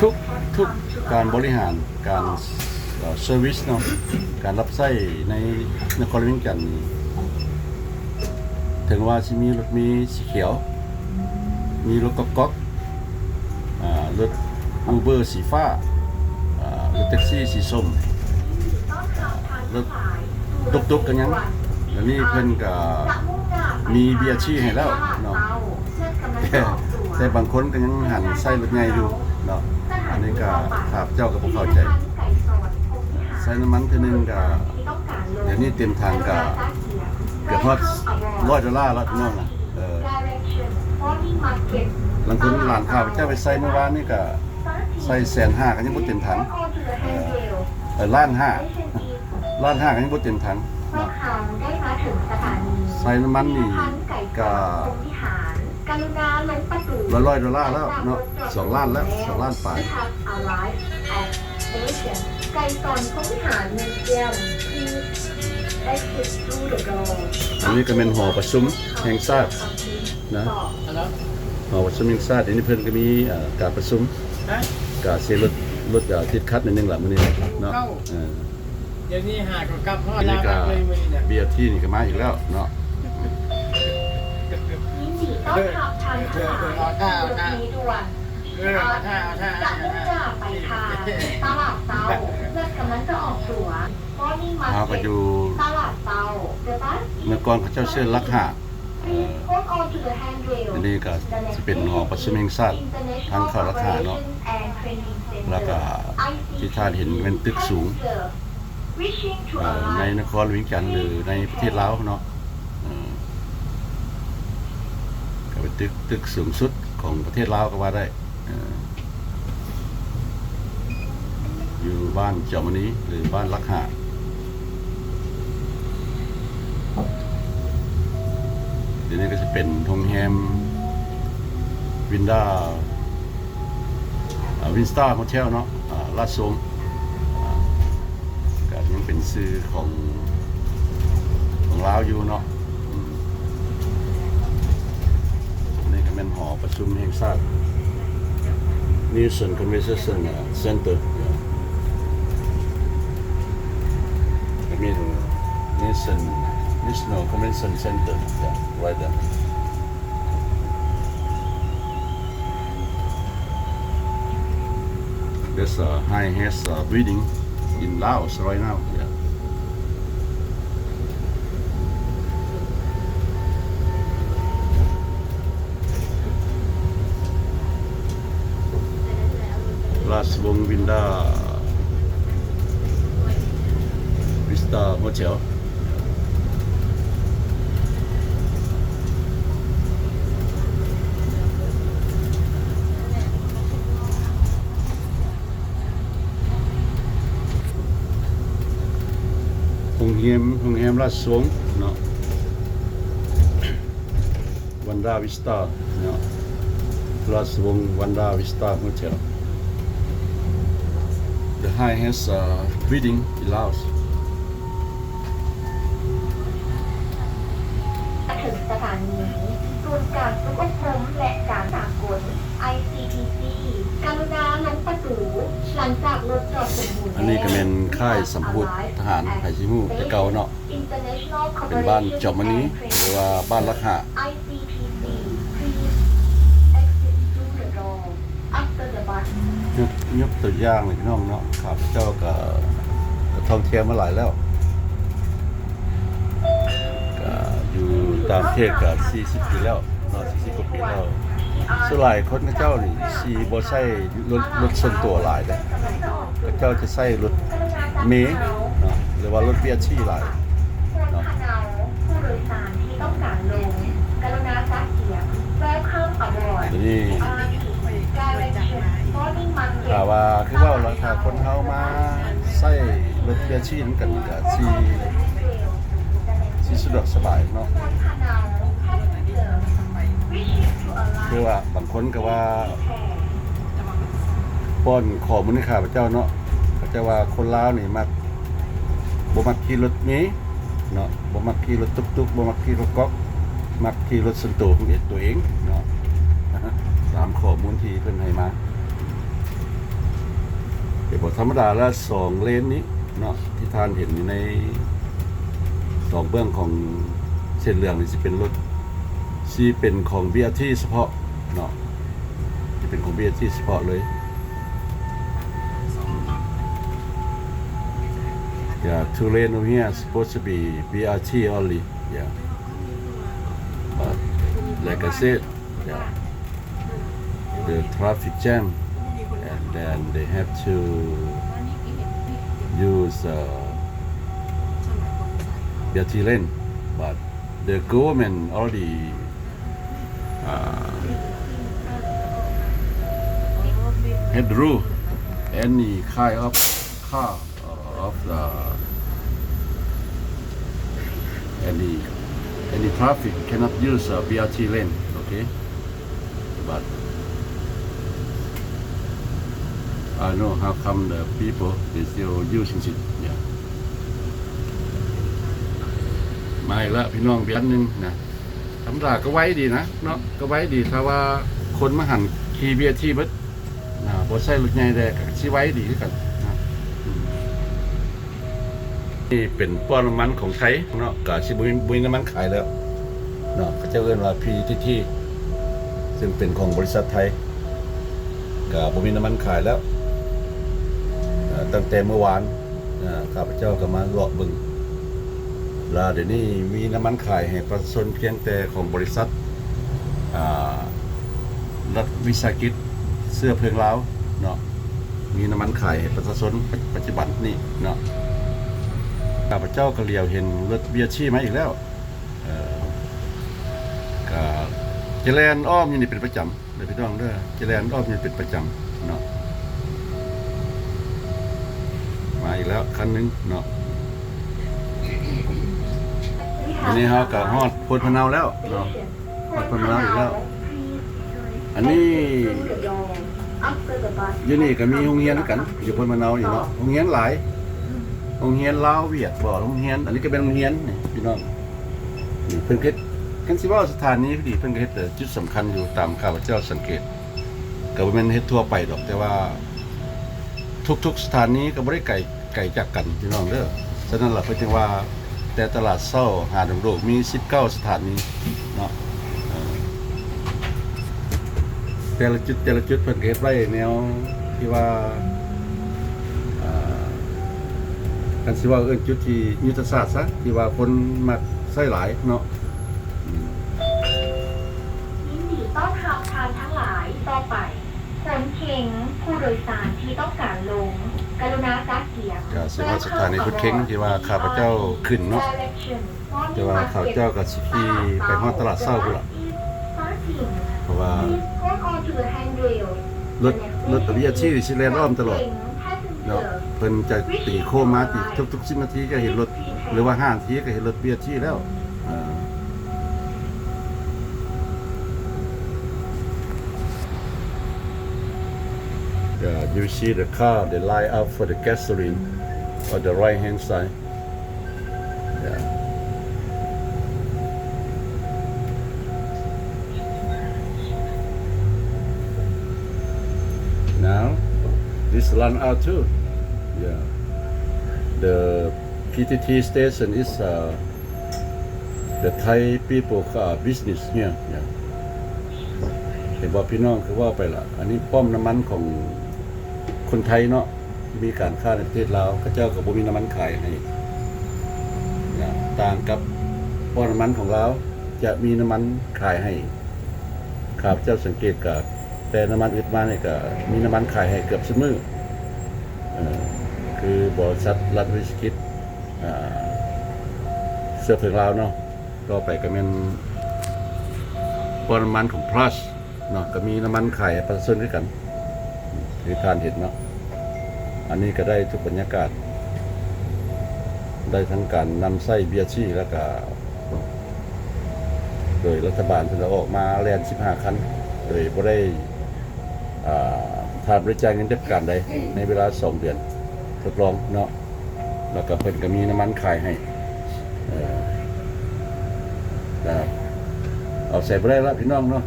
ทุกการบริหารการเซอร์วิสเนาะการรับใช้ในนครเวียงจันทน์นี่ถึงว่าสิมีรถมีสีเขียวมีรถก๊อกรถอูเบอร์สีฟ้ารถแท็กซี่สีส้มรถตุกๆกันยังแล้วนี่เพิ่นก็มีเบียร์ชีให้แล้วเนาะแต่บางคนก็ยังหันใส่รถใหญ่อยู่เนาะอันนี้ก็ข้าพเจ้าก็บ่เข้าใจใส่น้ำมันเท่านึงก็เดี๋ยวนี้เต็มทางก็เกือบฮอด$100แล้วพี่น้องนะบางคนหลานข้าพเจ้าไปใส่เมื่อวานนี่ก็ใส่150,000ก็ยังบ่เต็มถัง1,500,000ก็ยังบ่เต็มถังเนาะใส่น้ำมันนี่ก็$100แล้วเนาะ2 ล้านแล้ว2 ล้านปลายไก่ตอนพระวิหารมิวเซียมที่ได้ขุดรูเดอะดอ อันนี้ก็เป็นหอประชุมแห่งชาตินะ แล้ว หอประชุมแห่งชาติอันนี้เพิ่นก็มีการประชุม ฮะ การเสียรถติดคัดนิดนึงล่ะมื้อนี้เนาะเออ เดี๋ยวนี้หากับกับพ่อ อันนี้ ลา ก็ เลยมื้อนี้เนี่ย เบียร์ที่นี่ก็มาอีกแล้วเนาะ ยินดีต้อนรับทางทหารรถมีด่วน ถ้า จะมุ่งหน้าไปทางตลาดเตาเพื่อกำลังจะออกตัวมอร์นิ่งมา พาไปอยู่ ตลาดเตาเดอะบัส เมื่อก่อนเขาเจ้าชื่อลักหะ Please hold on to the handrail อันนี้ก็จะเป็นหอประชุมแห่งชาติทางเข้าลักหะเนาะแล้วก็ที่ท่านเห็นเป็นตึกสูง Wishing to ใน arrive นครหลวงจันทร์หรือในประเทศลาวเนาะก็เป็นตึกสูงสุดของประเทศลาวก็ว่าได้อยู่บ้านจอมนี้หรือบ้านลักหะเดี๋ยวนี้ก็จะเป็นโรงแรมวินสตาร์โฮเทลเนาะลาดซงก็ยังเป็นชื่อของลาวอยู่เนาะนี่ก็เป็นหอประชุมแห่งชาติ Nielsen Convention Center I mean Nielsen National Convention Center right there There's a high-hazard breeding in Laos right now. Yeah. Last Wong Vista Hotel. Hồng Hiem Lát Xuống no. Vanda Vista no. Lát Xuống Vanda Vista Hotel The highest breeding in Laos ถึงสถานีศูนย์การสุขภาพและการสากล ICTC กรุณาลงประตูหลังจากรถจอดสมบูรณ์ อันนี้ก็เป็นค่ายสำพุททหารไผ่ชิมูแต่เก่าเนาะเป็นบ้านจอมนี้หรือว่าบ้านลักหะ ICTC please exit through the door after the bus ยกตัวอย่างเลยพี่น้องเนาะข้าพเจ้าก็ท่องเที่ยวมาหลายแล้วก็อยู่ต่างประเทศก็40 ปีแล้วเนาะ40 กว่าปีแล้วส่วนหลายคนก็เจ้านี่สิบ่ใช้รถส่วนตัวหลายเด้ก็เจ้าจะใช้รถเมล์เนาะหรือว่ารถเบียชี่หลาย เนาะผู้โดยสารที่ต้องการลงกรุณาซักเสียง Welcome aboard ทีนี้ Direction Morning Market ถ้าว่าคือว่าราคาคนเฮามาใช้รถเบียชี่นำกันก็สิสะดวกสบายเนาะคือว่าบางคนก็ว่าป้อนข้อมูลให้ข้าพเจ้าเนาะเขาจะว่าคนลาวนี่มักบ่มักขี่รถเมล์เนาะบ่มักขี่รถตุ๊กๆบ่มักขี่รถก๊อกมักขี่รถส่วนตัวของตัวเองเนาะตามข้อมูลที่เพิ่นให้มาแต่บ่ธรรมดาละ2เลนนี้เนาะที่ท่านเห็นอยู่ใน2เบื้องของเส้นเหลืองนี่สิเป็นรถที่เป็นของ BRT เฉพาะเนาะที่เป็นของ BRT เฉพาะเลย Yeah, 2 lane over here supposed to be BRT only. Yeah. But like I said, yeah, the traffic jam, and then they have to use BRT lane. But the government already had the rule. Any kind of car of the any traffic cannot use a BRT lane, okay? But I know how come the people they still using it. Yeah. มาอีกแล้วพี่น้องเบียร์นึงนะธรรมดาก็ไว้ดีนะเนาะก็ไว้ดีถ้าว่าคนมาหันขี่เบียร์ที่เบิดนะบ่ใช่รถใหญ่แดกก็สิไว้ดีคือกันนะนี่เป็นป้อนน้ำมันของไทยเนาะก็สิบ่มีน้ำมันขายแล้วเนาะเขาจะเรียกว่า PTT ซึ่งเป็นของบริษัทไทยก็บ่มีน้ำมันขายแล้วตั้งแต่เมื่อวานข้าพเจ้าก็มาเลาะเบิ่งลาเดี๋ยวนี้มีน้ำมันขายให้ประชาชนเพียงแต่ของบริษัทรัฐวิสาหกิจเสื้อเพลิงลาวเนาะมีน้ำมันขายให้ประชาชนปัจจุบันนี้เนาะข้าพเจ้าก็เลียวเห็นรถเบียร์ชี่มาอีกแล้วก็เจริญอ้อมอยู่นี่เป็นประจำเลยพี่น้องเด้อเจริญอ้อมอยู่เป็นประจำเนาะมาอีกแล้วคันนึงเนาะอันนี้เขาก็ฮอดโพนพะเนาแล้วเนาะฮอดโพนพะเนาอีกแล้วอันนี้อยู่นี่ก็มีโรงเรียนด้วยกันอยู่โพนพะเนาอยู่เนาะโรงเรียนหลายโรงเรียนลาวเวียดบ่โรงเรียนอันนี้ก็เป็นโรงเรียนนี่พี่น้องนี่เพิ่นเฮ็ดกันสิว่าสถานนี้พอดีเพิ่นก็เฮ็ดแต่จุดสำคัญอยู่ตามข้าพเจ้าสังเกตก็บ่แม่นเฮ็ดทั่วไปดอกแต่ว่าทุกๆสถานีก็บ่ได้ไกลจากกันพี่น้องเด้อฉะนั้นล่ะเพิ่นจึงว่าแต่ตลาดเช้าหาดงโดกมี19สถานีเนาะแต่ละจุดเพิ่นก็เฮ็ดไว้แนวที่ว่ากันสิว่าจุดที่ยุทธศาสตร์ซะที่ว่าคนมักใช้หลายเนาะยินดีต้อนรับทานทั้งหลายต่อไปขนเข็งผู้โดยสารที่ต้องการลงกรุณาซักเกียร์ ก็สิว่าสถานีพุทธเค็งที่ว่าข้าพเจ้าขึ้นเนาะแต่ว่าข้าพเจ้าก็สิขี่ไปฮอดตลาดเช้าพุ่นล่ะเพราะว่ารถอวิอาชีพสิแล่นอ้อมตลอดเนาะเพิ่นจะตีโค้งมาตีทุกๆ10นาทีก็เห็นรถหรือว่า5นาทีก็เห็นรถเบียร์ที่แล้วYou see the car, they line up for the gasoline on the right hand side. Yeah. Now, this run out too. Yeah. The PTT station is the Thai people business here. Yeah. เห็นบอกพี่น้องคือว่าไปละอันนี้ป้อมน้ำมันของคนไทยเนาะมีการค้าในประเทศลาวเขาเจ้ากับบ่มีน้ำมันขายให้ต่างกับป้อมน้ำมันของลาวจะมีน้ำมันขายให้ข้าพเจ้าสังเกตกับแต่น้ำมันอื่นมาเนี่ยก็มีน้ำมันขายให้เกือบเสมอคือบริษัทรัฐวิสาหกิจเสื้อเพลิงลาวเนาะต่อไปก็เป็นป้อมน้ำมันของพลัสเนาะก็มีน้ำมันขายประชาชนด้วยกันที่ทานเห็นเนาะอันนี้ก็ได้ทุกบรรยากาศได้ทั้งการนำไส้เบียร์ชี่แล้วก็โดยรัฐบาลเพิ่นออกมาแลน15 คันโดยบ่ได้ทานบริจาคเงินเด็ดการใดในเวลา2 เดือนทดลองเนาะแล้วก็เพิ่นก็มีน้ำมันขายให้นะครับเอาใส่บ่ได้ละพี่น้องเนาะ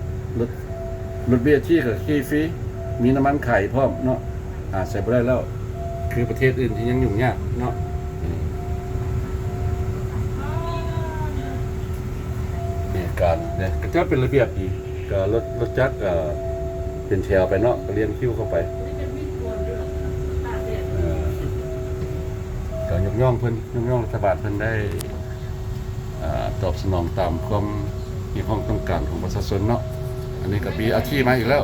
รถเบียร์ชี่กับขี่ฟรีมีน้ำมันไข่พร้อมเนาะใส่บ่ได้แล้วคือประเทศอื่นที่ยังยุ่งยากเนาะนี่การเนี่ยก็จะเป็นระเบียบอีกก็รถจักรก็เป็นแถวไปเนาะก็เรียงคิวเข้าไปก็ยกย่องเพิ่นยกย่องรัฐบาลเพิ่นได้ตอบสนองตามความมีความต้องการของประชาชนเนาะอันนี้ก็มีอาชีพมาอีกแล้ว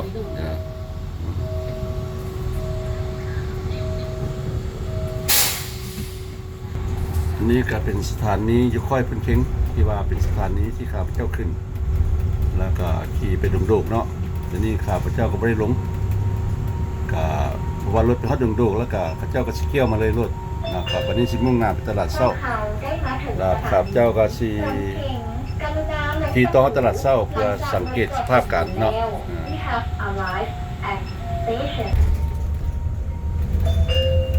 อันนี้ก็เป็นสถานีอยู่ค่อยเพิ่นเค็งที่ว่าเป็นสถานีที่ข้าพเจ้าขึ้นแล้วก็ขี่ไปดงโดกเนาะทีนี้ข้าพเจ้าก็ไม่ได้ลงก็เพราะว่ารถไปฮอดดงโดกแล้วก็ข้าเจ้าก็สิเกี่ยวมาเลยรถนะครับวันนี้สิมุ่งหน้าไปตลาดเช้าแล้วข้าพเจ้าก็สิขี่ต่อตลาดเช้าเพื่อสังเกตสภาพการเนาะ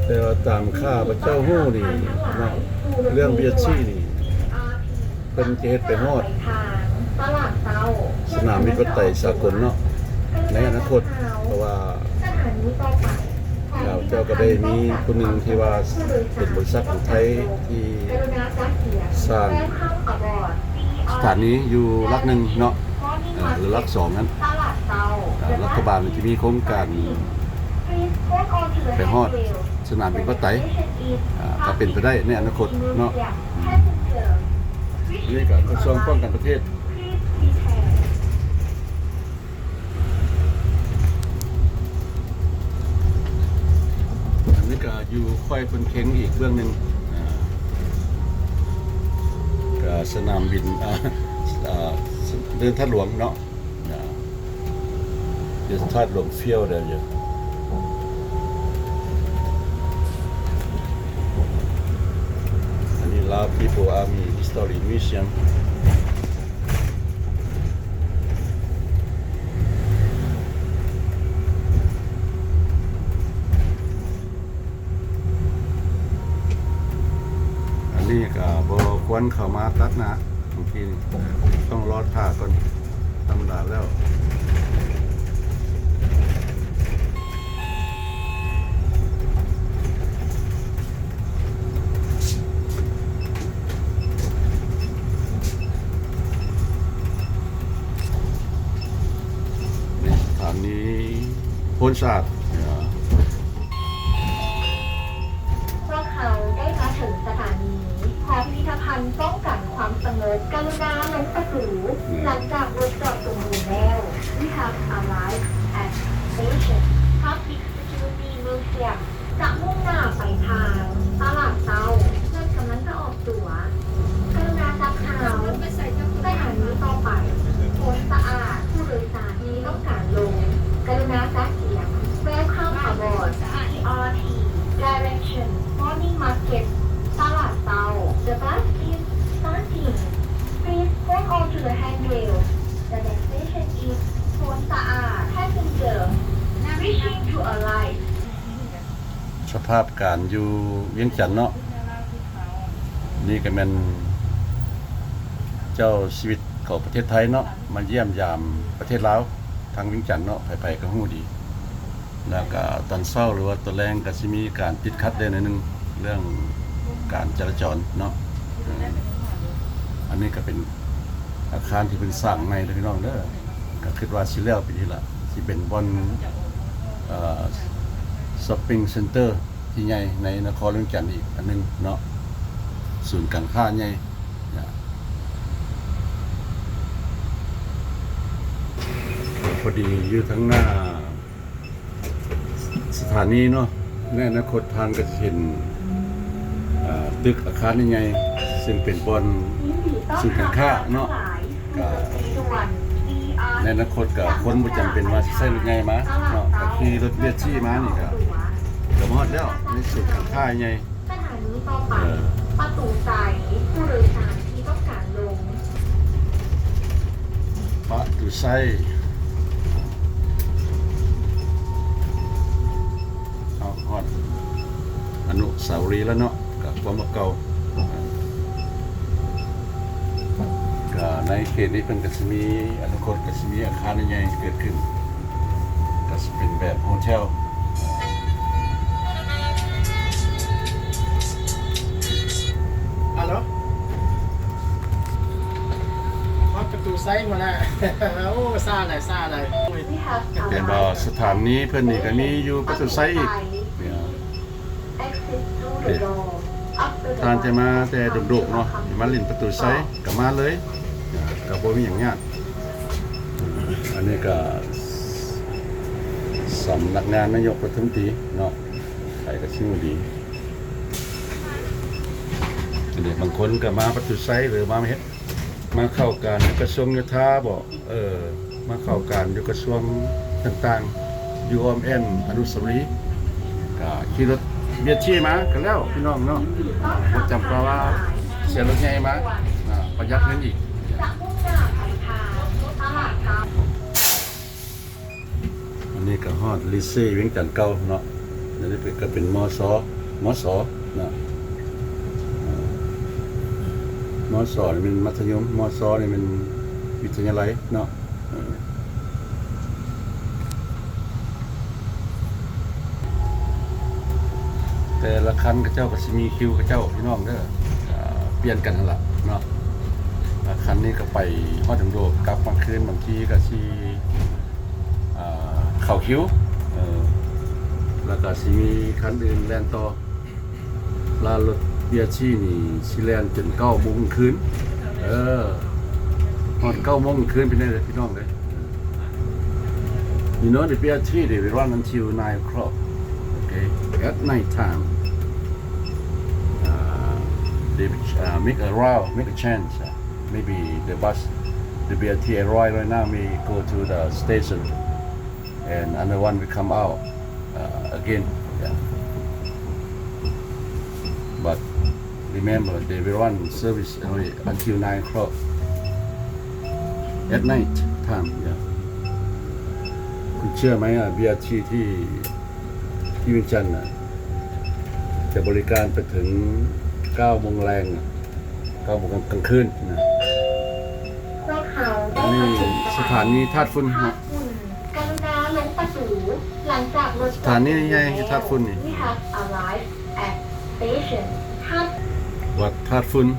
แต่ว่าตามข้าพเจ้าฮู้นี่เนาะเรื่องเบียร์ชี่นี่ เพิ่นจะเฮ็ดไปฮอด ทางตลาดเตา สนามบินรถไฟสากลเนาะในอนาคตเพราะว่า สถานีต่อไป เราเจ้าก็ได้มีคนหนึ่งที่ว่าเป็นบริษัทของไทยที่ กรุณาจัดเสียง สร้าง Welcome aboard สถานีอยู่หลักหนึ่งเนาะหรือหลักสองนั้น ตลาดเตา รัฐบาลจะมีโครงการ ไปฮอดสนามบินก็ไตก็เป็นไปได้ในอนาคตเนาะนี่ก็กระทรวงป้องกันประเทศอันนี้ก็อยู่ค่อยคนเค้งอีกเรื่องหนึ่งก็สนามบินเดินท่าหลวงเนาะเดินท่าหลวงเฟี้ยวเดี๋ยวอยู่อันนี้ลาว People Army History Museum อันนี้ก็บ่ควรเข้ามาตัดนะบางทีต้องรอท่าก่อนธรรมดาแล้วนี่สถานีโพนศาสตร์ พวกเขาได้มาถึงสถานีหอพิพิธภัณฑ์ป้องกันความสงบกรุณาลงประตูหลังจากรถจอดสมบูรณ์แล้ว We have arrived at station Public Security Museum จะมุ่งหน้าไปทางตลาดเตาเพื่อกำลังจะออกตั๋วกรุณาจับขาวสถานีต่อไปโพสต์สะอาดผู้โดยสารที่ต้องการลงกรุณาจัดเสียง Welcome aboard TRT Direction Morning Market ตลาดเตา The bus is starting Please hold on to the handrail The next station is โพนสะอาด Passenger Wishing to arrive สภาพการอยู่เวียงจันทน์เนาะนี่ก็เป็นเจ้าชีวิตของประเทศไทยเนาะมาเยี่ยมยามประเทศลาวทางเวียงจันทน์เนาะไปๆก็ฮู้ดีแล้วก็ตอนเช้าหรือว่าตอนแรงก็สิมีการติดขัดได้หน่อยนึงเรื่องการจราจรเนาะอันนี้ก็เป็นอาคารที่เป็นสร้างใหม่เด้อพี่น้องเด้อก็คิดว่าสิแล้วปีนี้ล่ะสิเป็นบ่อนช้อปปิ้งเซ็นเตอร์ที่ใหญ่ในนครเวียงจันทน์อีกอันนึงเนาะศูนย์การค้าใหญ่พอดีอยู่ทั้งหน้าสถานีเนาะในอนาคตทานก็จะเห็นตึกอาคารใหญ่ๆซึ่งเป็นบ่อนศูนย์การค้าเนาะก็ในอนาคตก็คนบ่จำเป็นว่าสิใช้รถใหญ่มาเนาะก็ขี่รถเบียดซี่มานี่ก็ฮอดแล้วในศูนย์การค้าใหญ่ สถานีต่อไปประตูใสผู้โดยสารที่ต้องการลง ปะตุไส้เอาฮอดอนุสาวรีย์แล้วเนาะกับความเก่าก็ในเขตนี้เป็นก็สิมีอนาคตก็สิมีอาคารใหญ่ๆเกิดขึ้นก็สิเป็นแบบโฮเทล ฮัลโหลฮอดประตูไซส์มาแล้ว โอ้ซ่าหน่อยซ่าหน่อย We have แต่บ่สถานนี้เพิ่นนี่ก็มีอยู่ประตูไส้อีกเนี่ย Exit through the door After the ทานจะมาแต่ดุๆเนาะอย่ามาลิ้นประตูไส้ก็มาเลยก็บ่มีหยังยากอันนี้ก็สำนักงานนายกรัฐมนตรีเนาะใครก็ชื่อดีเด็กบางคนก็มาประตูไซหรือมาเฮ็ดมาเข้าการกระทรวงโยธาบ่มาเข้าการอยู่กระทรวงต่างๆ UOMN อนุสาวรีย์ก็ขี่รถเบียดชี่มาก็แล้วพี่น้องเนาะบ่จำเป็นว่าเสียรถใหญ่มาประหยัดเงินอีก จะมุ่งหน้าไปทางตลาดเตา อันนี้ก็ฮอดลิเซ่เวียงจันทน์เก่าเนาะอันนี้ก็เป็นมสเนาะ มสนี่เป็นมัธยมมสนี่เป็นวิทยาลัยเนาะแต่ละคันกับเจ้าก็สิมีคิวกับเจ้าพี่น้องเด้อเปลี่ยนกันนั่นล่ะเนาะคันนี้ก็ไปฮอดถึงโดกลับบางคืนบางทีก็สิเข้าคิวแล้วก็สิมีคันอื่นแล่นต่อลานรถเบียร์ชี่นี่สิแล่นจน9 โมงคืนฮอด9 โมงคืนเป็นได้เลยพี่น้องเด้อ You know the BRT they will run until 9 o'clock okay at night time they make a route make a change maybe the bus the BRT arrive right now may go to the station and another one will come out again yeah. But remember they will run service only until 9 o'clock at night time yeah. คุณเชื่อไหมBRT ที่วินจันทร์จะบริการไปถึง9 โมงแรง9 โมงกลางคืนนะ พวกเขาได้ นี่ มาถึง สถานีธาตุฝุ่น ธาตุฝุ่นกรุณาลงประตูหลังจากรถ สถานีนี่ไงธาตุฝุ่นนี่ We have arrived at station ธาตุ วัดธาตุฝุ่น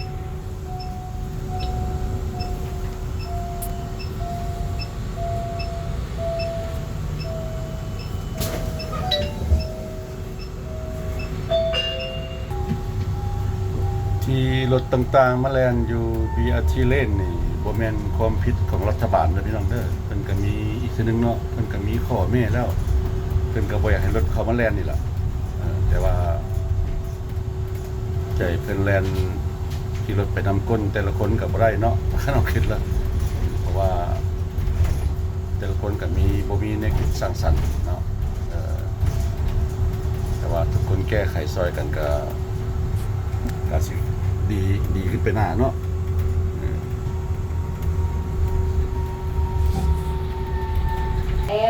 ที่รถต่างๆมาแล่นอยู่ BRT เลนนี่บ่แม่นความผิดของรัฐบาลเด้อพี่น้องเด้อเพิ่นก็มีอีกทีนึงเนาะเพิ่นก็มีข้อแม้แล้วเพิ่นก็บ่อยากให้รถเข้ามาแล่นนี่ล่ะแต่ว่าใจเพิ่นแล่นขี่รถไปนำก้นแต่ละคนก็บ่ได้เนาะเราคิดแล้วเพราะว่าแต่ละคนก็บ่มีแนวคิดสร้างสรรค์เนาะแต่ว่าทุกคนแก้ไขซอยกันก็สิดีขึ้นไปหน้าเนาะ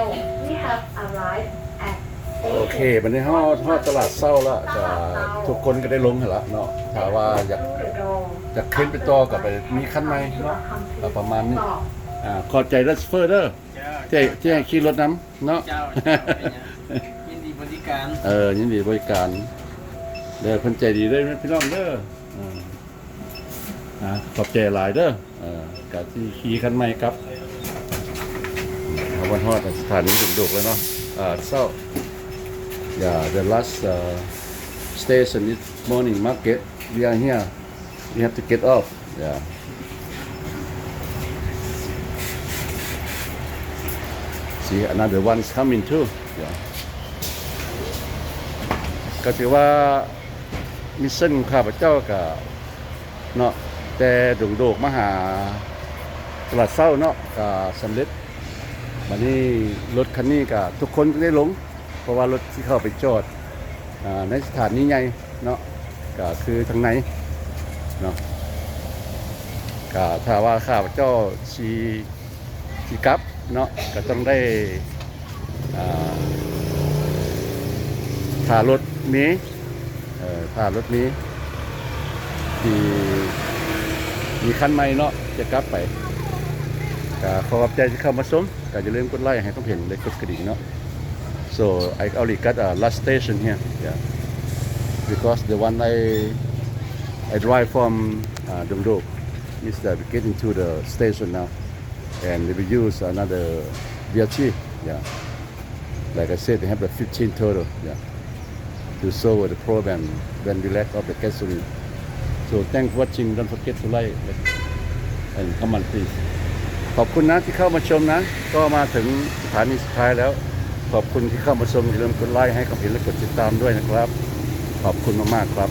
L We have arrived at โอ station เควันนี้ฮอดตลาดเศร้าแล้วก็ทุกคนก็ได้ลงกันแล้วเนาะถ้าว่าอยากขึ้นไปต่อก็ไปมีคันใหม่เนาะก็ประมาณนี้ขอใจรัสเฟอร์เด้อที่ให้ขี่รถน้ำเนาะ เจ้ายินดีบริการ ยินดีบริการเด้อเพิ่นใจดีเด้อพี่น้องเด้อขอบใจหลายเด้อก็ที่ขี่คันใหม่ครับวันฮอดสถานีดุกๆแล้วเนาะเศร้าYeah, the last station is morning market. We are here. We have to get off. Yeah. See, another one is coming too. Yeah. ก็ถือว่ามิชชั่นของข้าพเจ้ากับเนาะแต่โด่งๆมาหาตลาดเศร้าเนาะก็สำเร็จวันนี้รถคันนี้กับทุกคนได้ลงเพราะว่ารถที่เข้าไปจอดในสถานีใหญ่เนาะก็คือทางไหนเนาะก็ถ้าว่าข้าพเจ้าชีกลับเนาะก็ต้องได้ถ่ารถนี้ถ่ารถนี้ที่มีคันใหม่เนาะจะกลับไปก็ขอขอบใจที่เข้ามาชมก็อย่าลืมกดไลค์ให้ต้องเห็นและกดกระดิ่งเนาะSo I only got a last station here, yeah. Because the one I drive from Dongdok is that we get into the station now, and we use another BRT, yeah. Like I said, they have the 15 total, yeah, to solve the problem when we lack of the gasoline. So thanks for watching. Don't forget to like and comment please. ขอบคุณนะที่เข้ามาชมนะก็มาถึงสถานีสุดท้ายแล้วขอบคุณที่เข้ามาชมอย่าลืมกดไลค์ให้ความเห็นและกดติดตามด้วยนะครับขอบคุณมากๆครับ